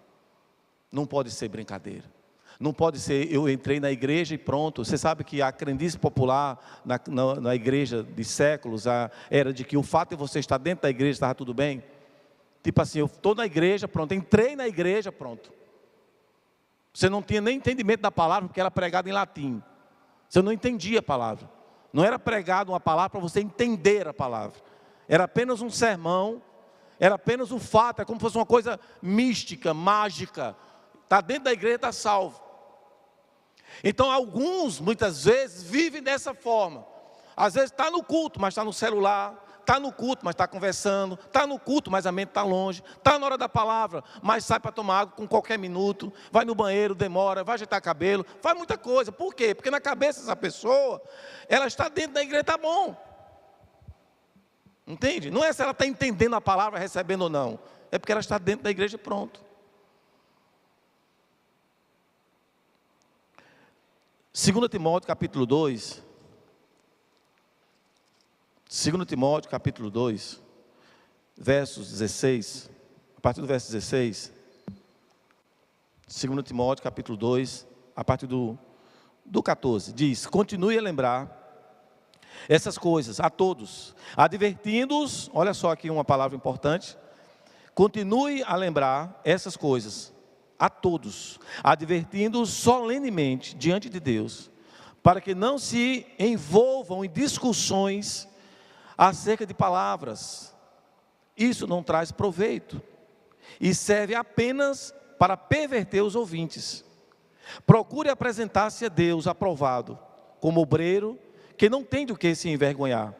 Não pode ser brincadeira. Não pode ser, eu entrei na igreja e pronto. Você sabe que a crendice popular na igreja de séculos era de que o fato de você estar dentro da igreja estava tudo bem. Tipo assim, eu estou na igreja, pronto, entrei na igreja, pronto. Você não tinha nem entendimento da palavra, porque era pregado em latim. Você não entendia a palavra. Não era pregado uma palavra para você entender a palavra. Era apenas um sermão, era apenas um fato, é como se fosse uma coisa mística, mágica. Está dentro da igreja, está salvo. Então alguns, muitas vezes, vivem dessa forma. Às vezes está no culto, mas está no celular. Está no culto, mas está conversando. Está no culto, mas a mente está longe. Está na hora da palavra, mas sai para tomar água com qualquer minuto. Vai no banheiro, demora, vai ajeitar cabelo. Faz muita coisa. Por quê? Porque na cabeça dessa pessoa, ela está dentro da igreja, está bom. Entende? Não é se ela está entendendo a palavra, recebendo ou não. É porque ela está dentro da igreja, pronto. 2 Timóteo capítulo 2, 2 Timóteo capítulo 2, versos 16, a partir do verso 16, 2 Timóteo capítulo 2, a partir do 14, diz: continue a lembrar essas coisas a todos, advertindo-os, olha só aqui uma palavra importante, continue a lembrar essas coisas a todos, advertindo-os solenemente diante de Deus, para que não se envolvam em discussões acerca de palavras. Isso não traz proveito e serve apenas para perverter os ouvintes. Procure apresentar-se a Deus aprovado, como obreiro que não tem do que se envergonhar,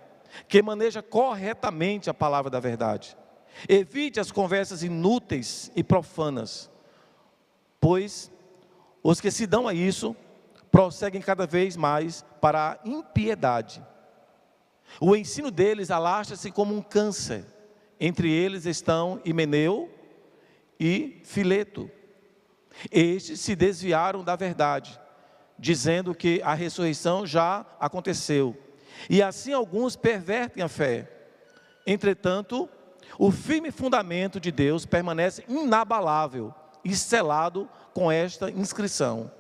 que maneja corretamente a palavra da verdade. Evite as conversas inúteis e profanas, pois os que se dão a isso prosseguem cada vez mais para a impiedade. O ensino deles alastra-se como um câncer. Entre eles estão Himeneu e Fileto. Estes se desviaram da verdade, dizendo que a ressurreição já aconteceu. E assim alguns pervertem a fé. Entretanto, o firme fundamento de Deus permanece inabalável e selado com esta inscrição: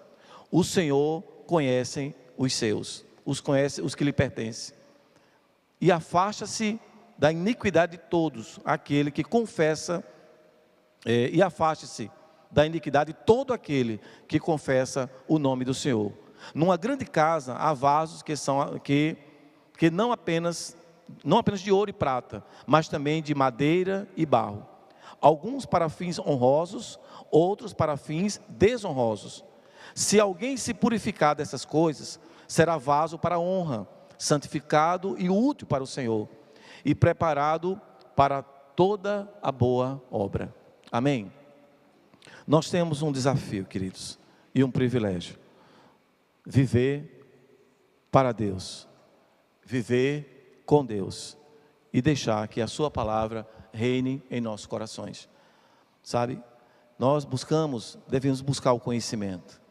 o Senhor conhece os seus, os conhece os que lhe pertencem. E afasta-se da iniquidade de todos aquele que confessa, e afaste-se da iniquidade de todo aquele que confessa o nome do Senhor. Numa grande casa há vasos que não apenas de ouro e prata, mas também de madeira e barro. Alguns para fins honrosos, outros para fins desonrosos. Se alguém se purificar dessas coisas, será vaso para honra, santificado e útil para o Senhor, e preparado para toda a boa obra. Amém? Nós temos um desafio, queridos, e um privilégio: viver para Deus, viver com Deus, e deixar que a sua palavra reine em nossos corações. Sabe, nós devemos buscar o conhecimento.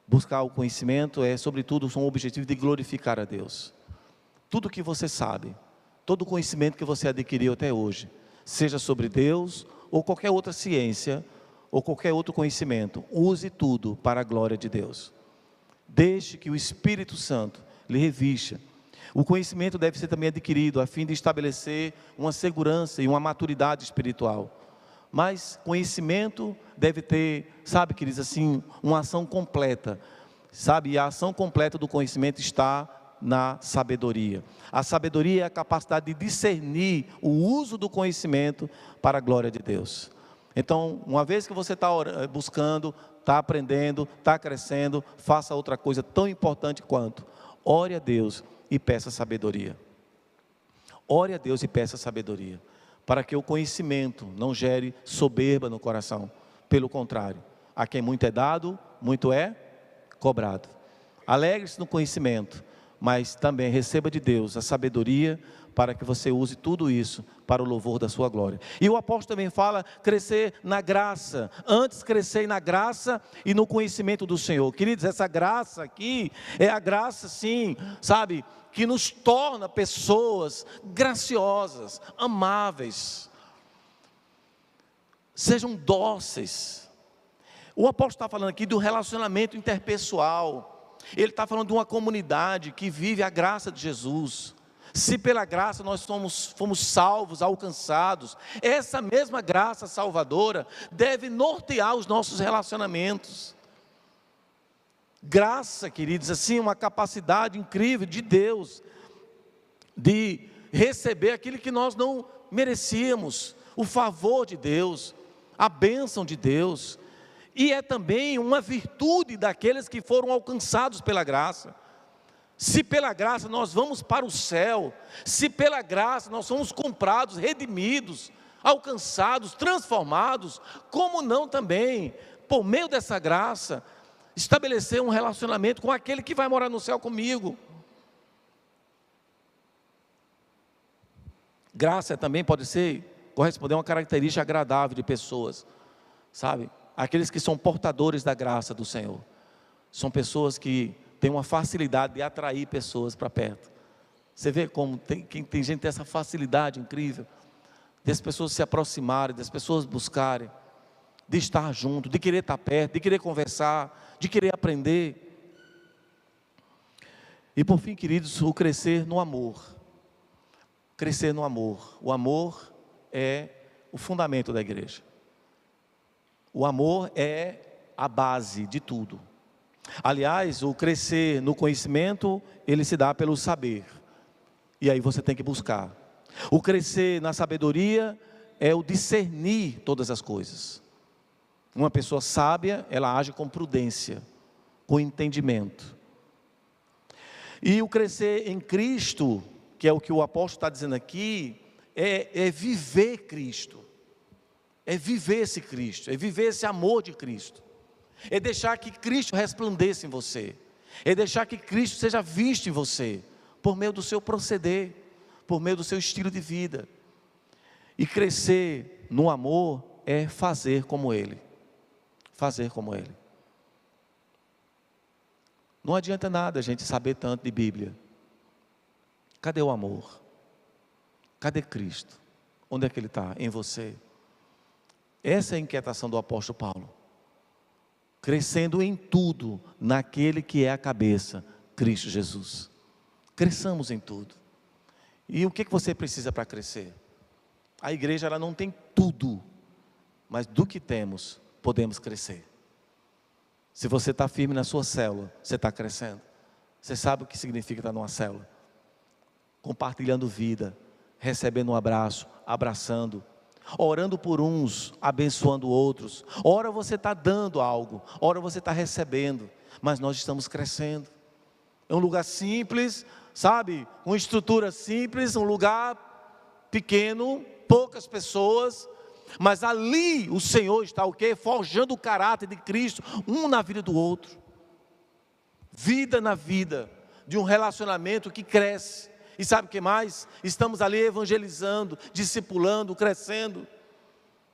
Buscar o conhecimento é, sobretudo, um objetivo de glorificar a Deus. Tudo que você sabe, todo o conhecimento que você adquiriu até hoje, seja sobre Deus ou qualquer outra ciência, ou qualquer outro conhecimento, use tudo para a glória de Deus. Deixe que o Espírito Santo lhe revista. O conhecimento deve ser também adquirido a fim de estabelecer uma segurança e uma maturidade espiritual. Mas conhecimento deve ter, sabe, queridos, assim, uma ação completa. Sabe, e a ação completa do conhecimento está na sabedoria. A sabedoria é a capacidade de discernir o uso do conhecimento para a glória de Deus. Então, uma vez que você está buscando, está aprendendo, está crescendo, faça outra coisa tão importante quanto: ore a Deus e peça sabedoria. Ore a Deus e peça sabedoria, para que o conhecimento não gere soberba no coração. Pelo contrário, a quem muito é dado, muito é cobrado. Alegre-se no conhecimento, mas também receba de Deus a sabedoria, para que você use tudo isso para o louvor da sua glória. E o apóstolo também fala crescer na graça. Antes crescer na graça e no conhecimento do Senhor. Queridos, essa graça aqui é a graça, sim, sabe, que nos torna pessoas graciosas, amáveis. Sejam dóceis. O apóstolo está falando aqui do relacionamento interpessoal. Ele está falando de uma comunidade que vive a graça de Jesus. Se pela graça nós fomos salvos, alcançados, essa mesma graça salvadora deve nortear os nossos relacionamentos. Graça, queridos, assim, uma capacidade incrível de Deus, de receber aquilo que nós não merecíamos, o favor de Deus, a bênção de Deus, e é também uma virtude daqueles que foram alcançados pela graça. Se pela graça nós vamos para o céu, se pela graça nós somos comprados, redimidos, alcançados, transformados, como não também, por meio dessa graça, estabelecer um relacionamento com aquele que vai morar no céu comigo. Graça também pode corresponder a uma característica agradável de pessoas, sabe? Aqueles que são portadores da graça do Senhor, são pessoas que têm uma facilidade de atrair pessoas para perto. Você vê como tem gente que tem essa facilidade incrível, das pessoas se aproximarem, das pessoas buscarem, de estar junto, de querer estar perto, de querer conversar, de querer aprender. E por fim, queridos, o crescer no amor. Crescer no amor. O amor é o fundamento da igreja. O amor é a base de tudo. Aliás, o crescer no conhecimento, ele se dá pelo saber. E aí você tem que buscar. O crescer na sabedoria é o discernir todas as coisas. Uma pessoa sábia, ela age com prudência, com entendimento. E o crescer em Cristo, que é o que o apóstolo está dizendo aqui, é viver Cristo. É viver esse Cristo, é viver esse amor de Cristo. É deixar que Cristo resplandeça em você. É deixar que Cristo seja visto em você, por meio do seu proceder, por meio do seu estilo de vida. E crescer no amor é fazer como Ele. Fazer como Ele. Não adianta nada a gente saber tanto de Bíblia. Cadê o amor? Cadê Cristo? Onde é que Ele está? Em você. Essa é a inquietação do apóstolo Paulo. Crescendo em tudo, naquele que é a cabeça, Cristo Jesus. Cresçamos em tudo. E o que você precisa para crescer? A igreja, ela não tem tudo, mas do que temos, podemos crescer. Se você está firme na sua célula, você está crescendo. Você sabe o que significa estar numa célula? Compartilhando vida, recebendo um abraço, abraçando, orando por uns, abençoando outros. Ora você está dando algo, ora você está recebendo, mas nós estamos crescendo. É um lugar simples, sabe? Uma estrutura simples, um lugar pequeno, poucas pessoas, mas ali o Senhor está o quê? Forjando o caráter de Cristo, um na vida do outro. Vida na vida, de um relacionamento que cresce. E sabe o que mais? Estamos ali evangelizando, discipulando, crescendo.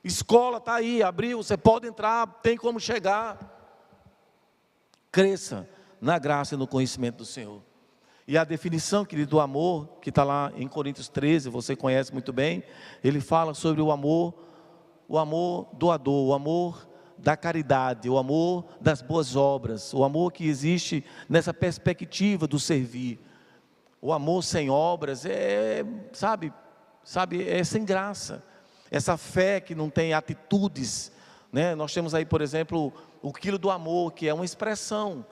Escola está aí, abriu, você pode entrar, tem como chegar. Cresça na graça e no conhecimento do Senhor. E a definição, querido, do amor, que está lá em Coríntios 13, você conhece muito bem, ele fala sobre o amor doador, o amor da caridade, o amor das boas obras, o amor que existe nessa perspectiva do servir. O amor sem obras é sem graça. Essa fé que não tem atitudes, né? Nós temos aí, por exemplo, o quilo do amor, que é uma expressão,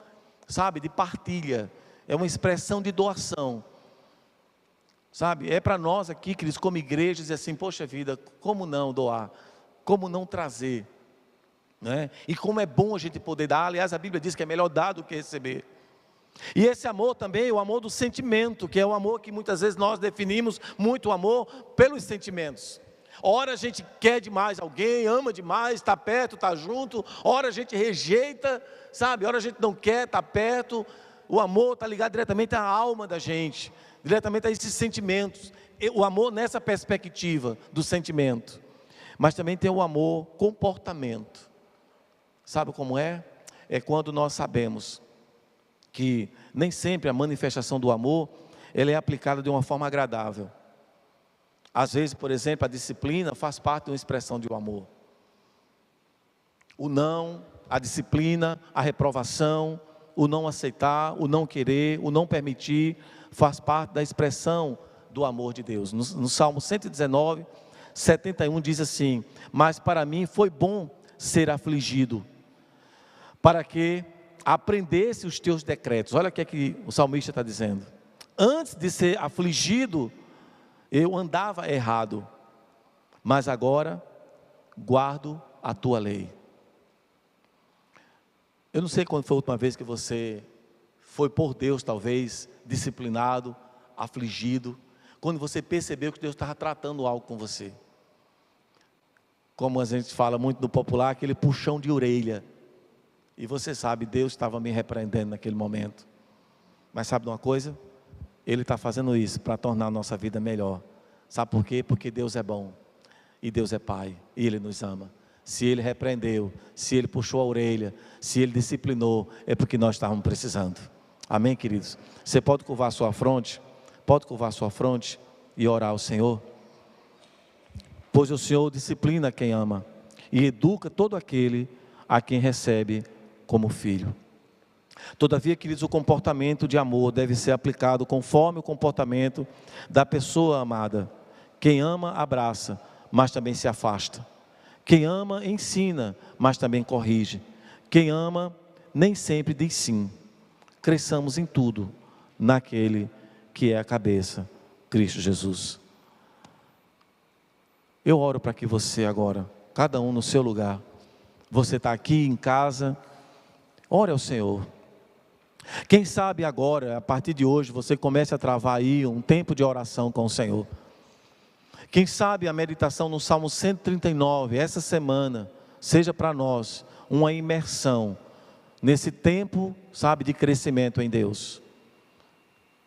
sabe, de partilha, é uma expressão de doação, sabe? É para nós aqui, queridos, como igreja, dizer assim, poxa vida, como não doar? Como não trazer? Né? E como é bom a gente poder dar. Aliás, a Bíblia diz que é melhor dar do que receber. E esse amor também, o amor do sentimento, que é o amor que muitas vezes nós definimos muito o amor pelos sentimentos. Ora a gente quer demais alguém, ama demais, está perto, está junto. Ora a gente rejeita, sabe? Ora a gente não quer, está perto. O amor está ligado diretamente à alma da gente, diretamente a esses sentimentos. O amor nessa perspectiva do sentimento. Mas também tem o amor comportamento. Sabe como é? É quando nós sabemos que nem sempre a manifestação do amor, ela é aplicada de uma forma agradável. Às vezes, por exemplo, a disciplina faz parte de uma expressão de um amor. O não a disciplina, a reprovação, o não aceitar, o não querer, o não permitir, faz parte da expressão do amor de Deus. No Salmo 119, 71 diz assim: mas para mim foi bom ser afligido, para que aprendesse os teus decretos. Olha o que é que o salmista está dizendo. Antes de ser afligido, eu andava errado, mas agora guardo a tua lei. Eu não sei quando foi a última vez que você foi por Deus, talvez, disciplinado, afligido, quando você percebeu que Deus estava tratando algo com você. Como a gente fala muito no popular, aquele puxão de orelha. E você sabe, Deus estava me repreendendo naquele momento. Mas sabe de uma coisa? Ele está fazendo isso para tornar a nossa vida melhor. Sabe por quê? Porque Deus é bom. E Deus é Pai. E Ele nos ama. Se Ele repreendeu, se Ele puxou a orelha, se Ele disciplinou, é porque nós estávamos precisando. Amém, queridos? Você pode curvar a sua fronte? Pode curvar a sua fronte e orar ao Senhor? Pois o Senhor disciplina quem ama e educa todo aquele a quem recebe como filho. Todavia, queridos, o comportamento de amor deve ser aplicado conforme o comportamento da pessoa amada. Quem ama, abraça, mas também se afasta. Quem ama, ensina, mas também corrige. Quem ama, nem sempre diz sim. Cresçamos em tudo, naquele que é a cabeça, Cristo Jesus. Eu oro para que você agora, cada um no seu lugar, você está aqui em casa, ore ao Senhor. Quem sabe agora, a partir de hoje, você comece a travar aí um tempo de oração com o Senhor. Quem sabe a meditação no Salmo 139, essa semana, seja para nós uma imersão nesse tempo, sabe, de crescimento em Deus.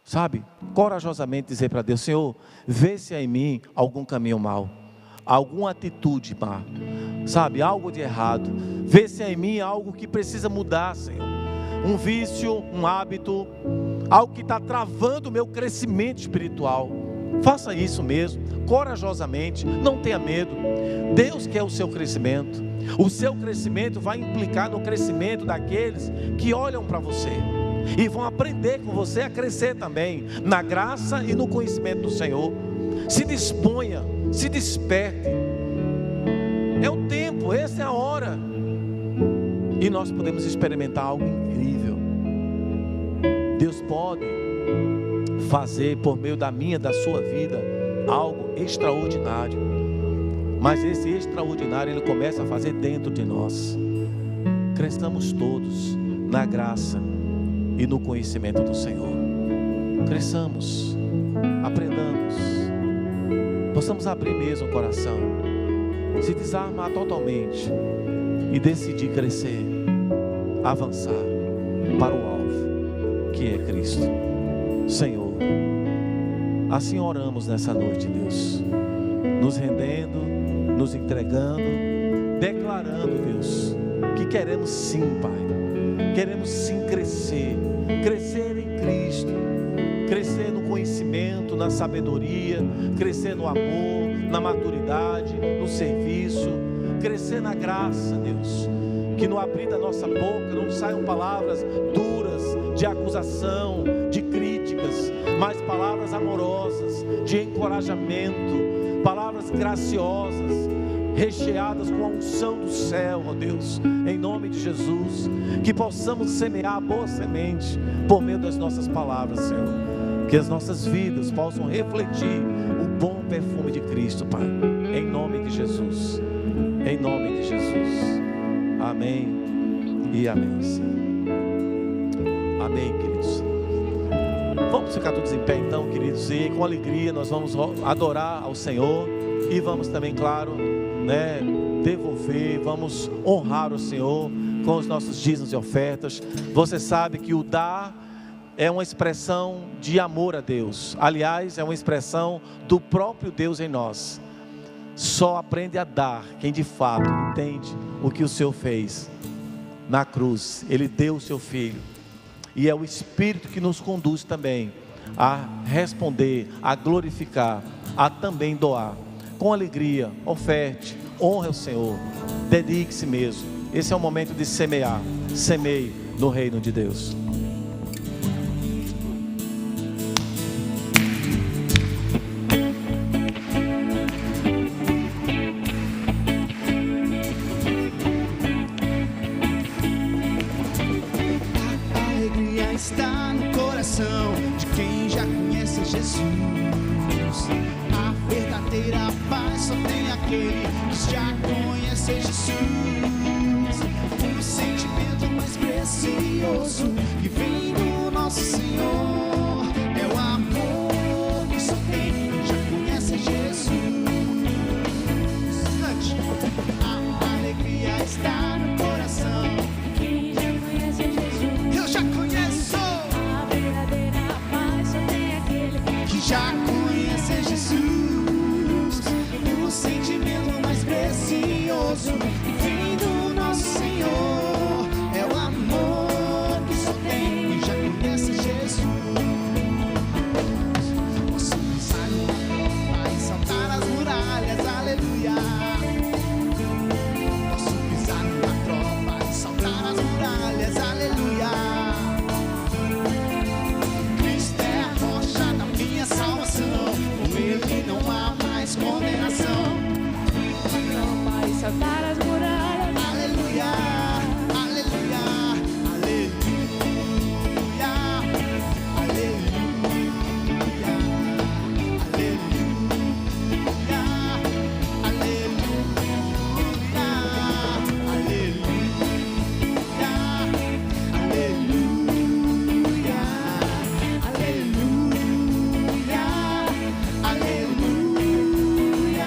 Sabe, corajosamente dizer para Deus: Senhor, vê se há em mim algum caminho mau, alguma atitude má, sabe, algo de errado. Vê se há em mim algo que precisa mudar, Senhor. Um vício, um hábito, algo que está travando o meu crescimento espiritual. Faça isso mesmo, corajosamente, não tenha medo. Deus quer o seu crescimento. O seu crescimento vai implicar no crescimento daqueles que olham para você e vão aprender com você a crescer também, na graça e no conhecimento do Senhor. Se disponha, se desperte. É o tempo, essa é a hora. E nós podemos experimentar algo incrível. Deus pode fazer por meio da minha, da sua vida, algo extraordinário. Mas esse extraordinário Ele começa a fazer dentro de nós. Cresçamos todos na graça e no conhecimento do Senhor. Cresçamos, aprendamos, possamos abrir mesmo o coração, se desarmar totalmente e decidir crescer, avançar para o alvo, que é Cristo. Senhor, assim oramos nessa noite, Deus, nos rendendo, nos entregando, declarando, Deus, que queremos sim, Pai, queremos sim crescer em Cristo, crescer no conhecimento, na sabedoria, crescer no amor, na maturidade, no serviço, crescer na graça, Deus, que no abrir da nossa boca não saiam palavras duras, de acusação, de críticas, mas palavras amorosas, de encorajamento, palavras graciosas, recheadas com a unção do céu, ó Deus, em nome de Jesus, que possamos semear a boa semente por meio das nossas palavras, Senhor, que as nossas vidas possam refletir o bom perfume de Cristo, Pai, em nome de Jesus, em nome de Jesus, amém e amém, Senhor. Amém, queridos. Vamos ficar todos em pé então, queridos, e com alegria nós vamos adorar ao Senhor e vamos também, claro, devolver, vamos honrar o Senhor com os nossos dízimos e ofertas. Você sabe que o dar é uma expressão de amor a Deus, aliás, é uma expressão do próprio Deus em nós. Só aprende a dar quem de fato entende o que o Senhor fez na cruz. Ele deu o seu Filho, e é o Espírito que nos conduz também a responder, a glorificar, a também doar. Com alegria, oferte, honre o Senhor, dedique-se mesmo, esse é o momento de semear. Semeie no reino de Deus. Está no coração de quem já conhece Jesus. A verdadeira paz só tem aquele que já conhece Jesus. O sentimento mais precioso que vem do nosso Senhor é o amor que só tem quem já conhece Jesus. A alegria está no coração. Quem já conhece Jesus, Eu já conheço. a verdadeira paz só tem aquele Que já conhece Jesus, o sentimento mais precioso que vem do nosso Senhor é o amor que só tem quem já conhece Jesus. Posso pisar numa tropa e saltar as muralhas, aleluia. Posso pisar numa tropa e saltar as muralhas, aleluia. Cristo é a rocha da minha salvação, com Ele não há mais condenação. tropa e saltar as muralhas. Aleluia, aleluia, aleluia, aleluia, aleluia, aleluia, aleluia, aleluia, aleluia,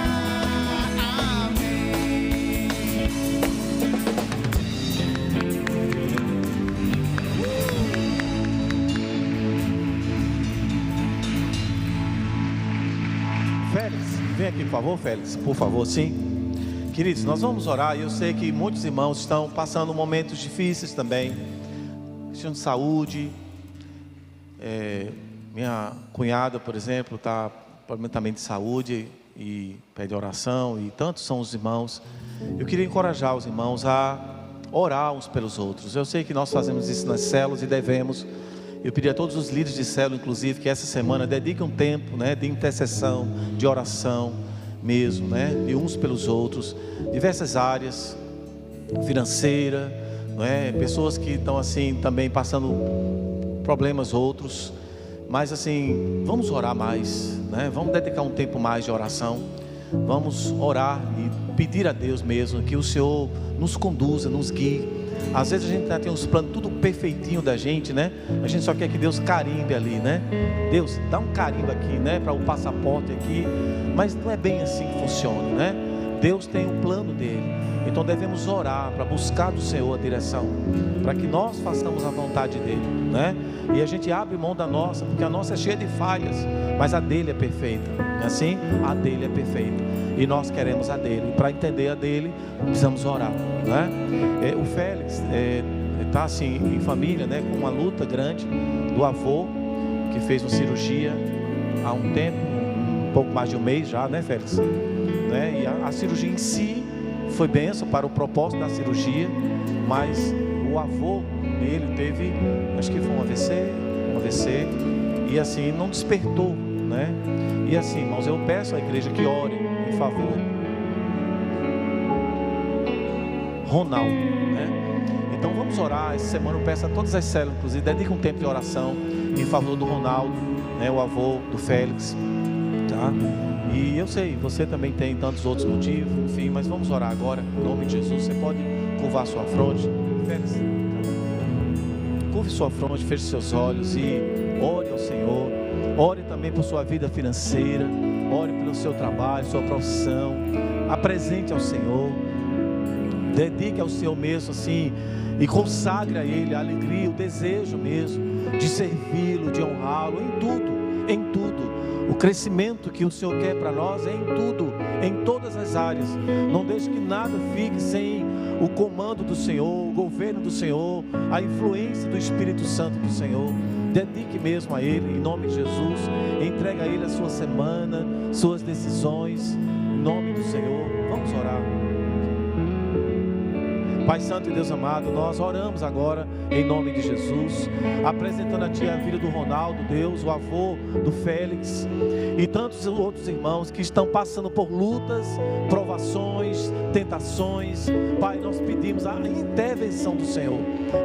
amém. Félix, vem aqui por favor, Félix, por favor, sim. Queridos, nós vamos orar. E eu sei que muitos irmãos estão passando momentos difíceis também, questão de saúde. Minha cunhada, por exemplo, está com problema também de saúde e pede oração, e tantos são os irmãos. Eu queria encorajar os irmãos a orar uns pelos outros. Eu sei que nós fazemos isso nas células e devemos. Eu pedi a todos os líderes de célula, inclusive, que essa semana dediquem um tempo, né, de intercessão, de oração mesmo, né, de uns pelos outros, diversas áreas, financeira, não é? Pessoas que estão assim também passando problemas outros, mas assim, vamos orar mais, né? Vamos dedicar um tempo mais de oração, vamos orar e pedir a Deus mesmo que o Senhor nos conduza, nos guie. Às vezes a gente tem uns planos tudo perfeitinho da gente, né? A gente só quer que Deus carimbe ali, né? Deus, dá um carimbo aqui, né? Para o passaporte aqui. Mas não é bem assim que funciona, né? Deus tem um plano dele. Então devemos orar para buscar do Senhor a direção, para que nós façamos a vontade dele, né? E a gente abre mão da nossa, porque a nossa é cheia de falhas, mas a dele é perfeita, não é assim? A dele é perfeita, e nós queremos a dele. E para entender a dele, precisamos orar, né? O Félix está assim em família, né? Com uma luta grande do avô, que fez uma cirurgia há um tempo, um pouco mais de um mês já, né, Félix? Né? E a cirurgia em si foi bênção para o propósito da cirurgia, mas o avô dele teve, acho que foi um AVC, e assim não despertou, né? E assim, irmãos, eu peço à igreja que ore em favor Ronaldo, né? Então vamos orar essa semana. Eu peço a todas as células, inclusive, dedique um tempo de oração em favor do Ronaldo, né? O avô do Félix, tá? E eu sei, você também tem tantos outros motivos, enfim, mas vamos orar agora, em nome de Jesus. Você pode curvar sua fronte, Félix, curve sua fronte, feche seus olhos e ore ao Senhor. Ore também por sua vida financeira, ore pelo seu trabalho, sua profissão. Apresente ao Senhor, dedique ao Senhor mesmo assim, e consagre a Ele a alegria, o desejo mesmo de servi-lo, de honrá-lo em tudo, em tudo. O crescimento que o Senhor quer para nós é em tudo, em todas as áreas. Não deixe que nada fique sem o comando do Senhor, o governo do Senhor, a influência do Espírito Santo do Senhor. Dedique mesmo a Ele, em nome de Jesus. Entregue a Ele a sua semana, suas decisões, em nome do Senhor. Vamos orar. Pai Santo e Deus amado, nós oramos agora em nome de Jesus, apresentando a Ti a vida do Ronaldo, Deus, o avô do Félix e tantos outros irmãos que estão passando por lutas, provações, tentações. Pai, nós pedimos a intervenção do Senhor.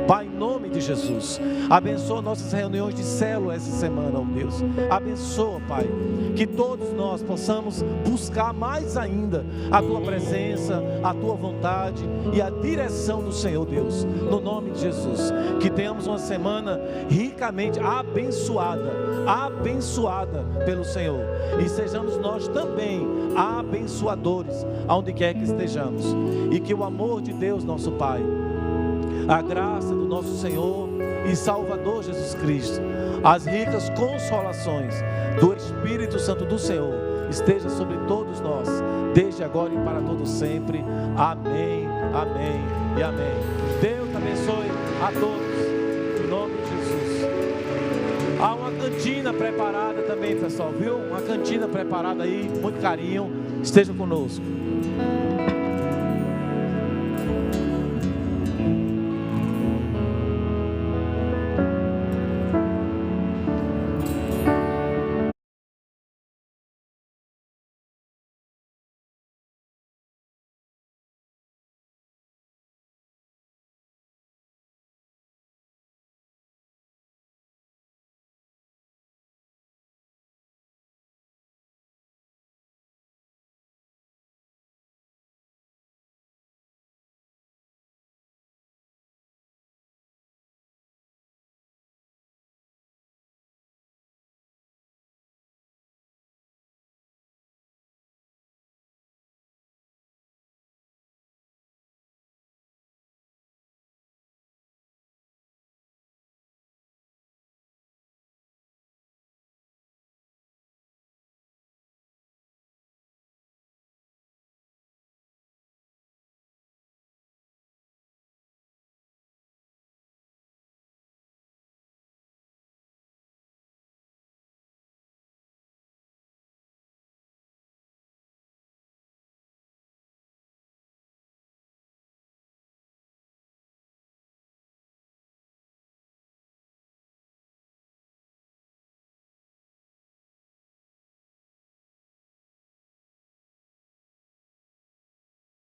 Pai, em nome de Jesus, abençoa nossas reuniões de célula essa semana, ó Deus. Abençoa, Pai, que todos nós possamos buscar mais ainda a Tua presença, a Tua vontade e a direção do Senhor, Deus, no nome de Jesus. Que tenhamos uma semana ricamente abençoada pelo Senhor, e sejamos nós também abençoadores aonde quer que estejamos, e que o amor de Deus, nosso Pai, a graça do nosso Senhor e Salvador Jesus Cristo, as ricas consolações do Espírito Santo do Senhor esteja sobre todos nós, desde agora e para todo sempre. Amém, amém e amém. Deus abençoe a todos, em nome de Jesus. Há uma cantina preparada também, pessoal, viu? Uma cantina preparada aí, muito carinho. Esteja conosco.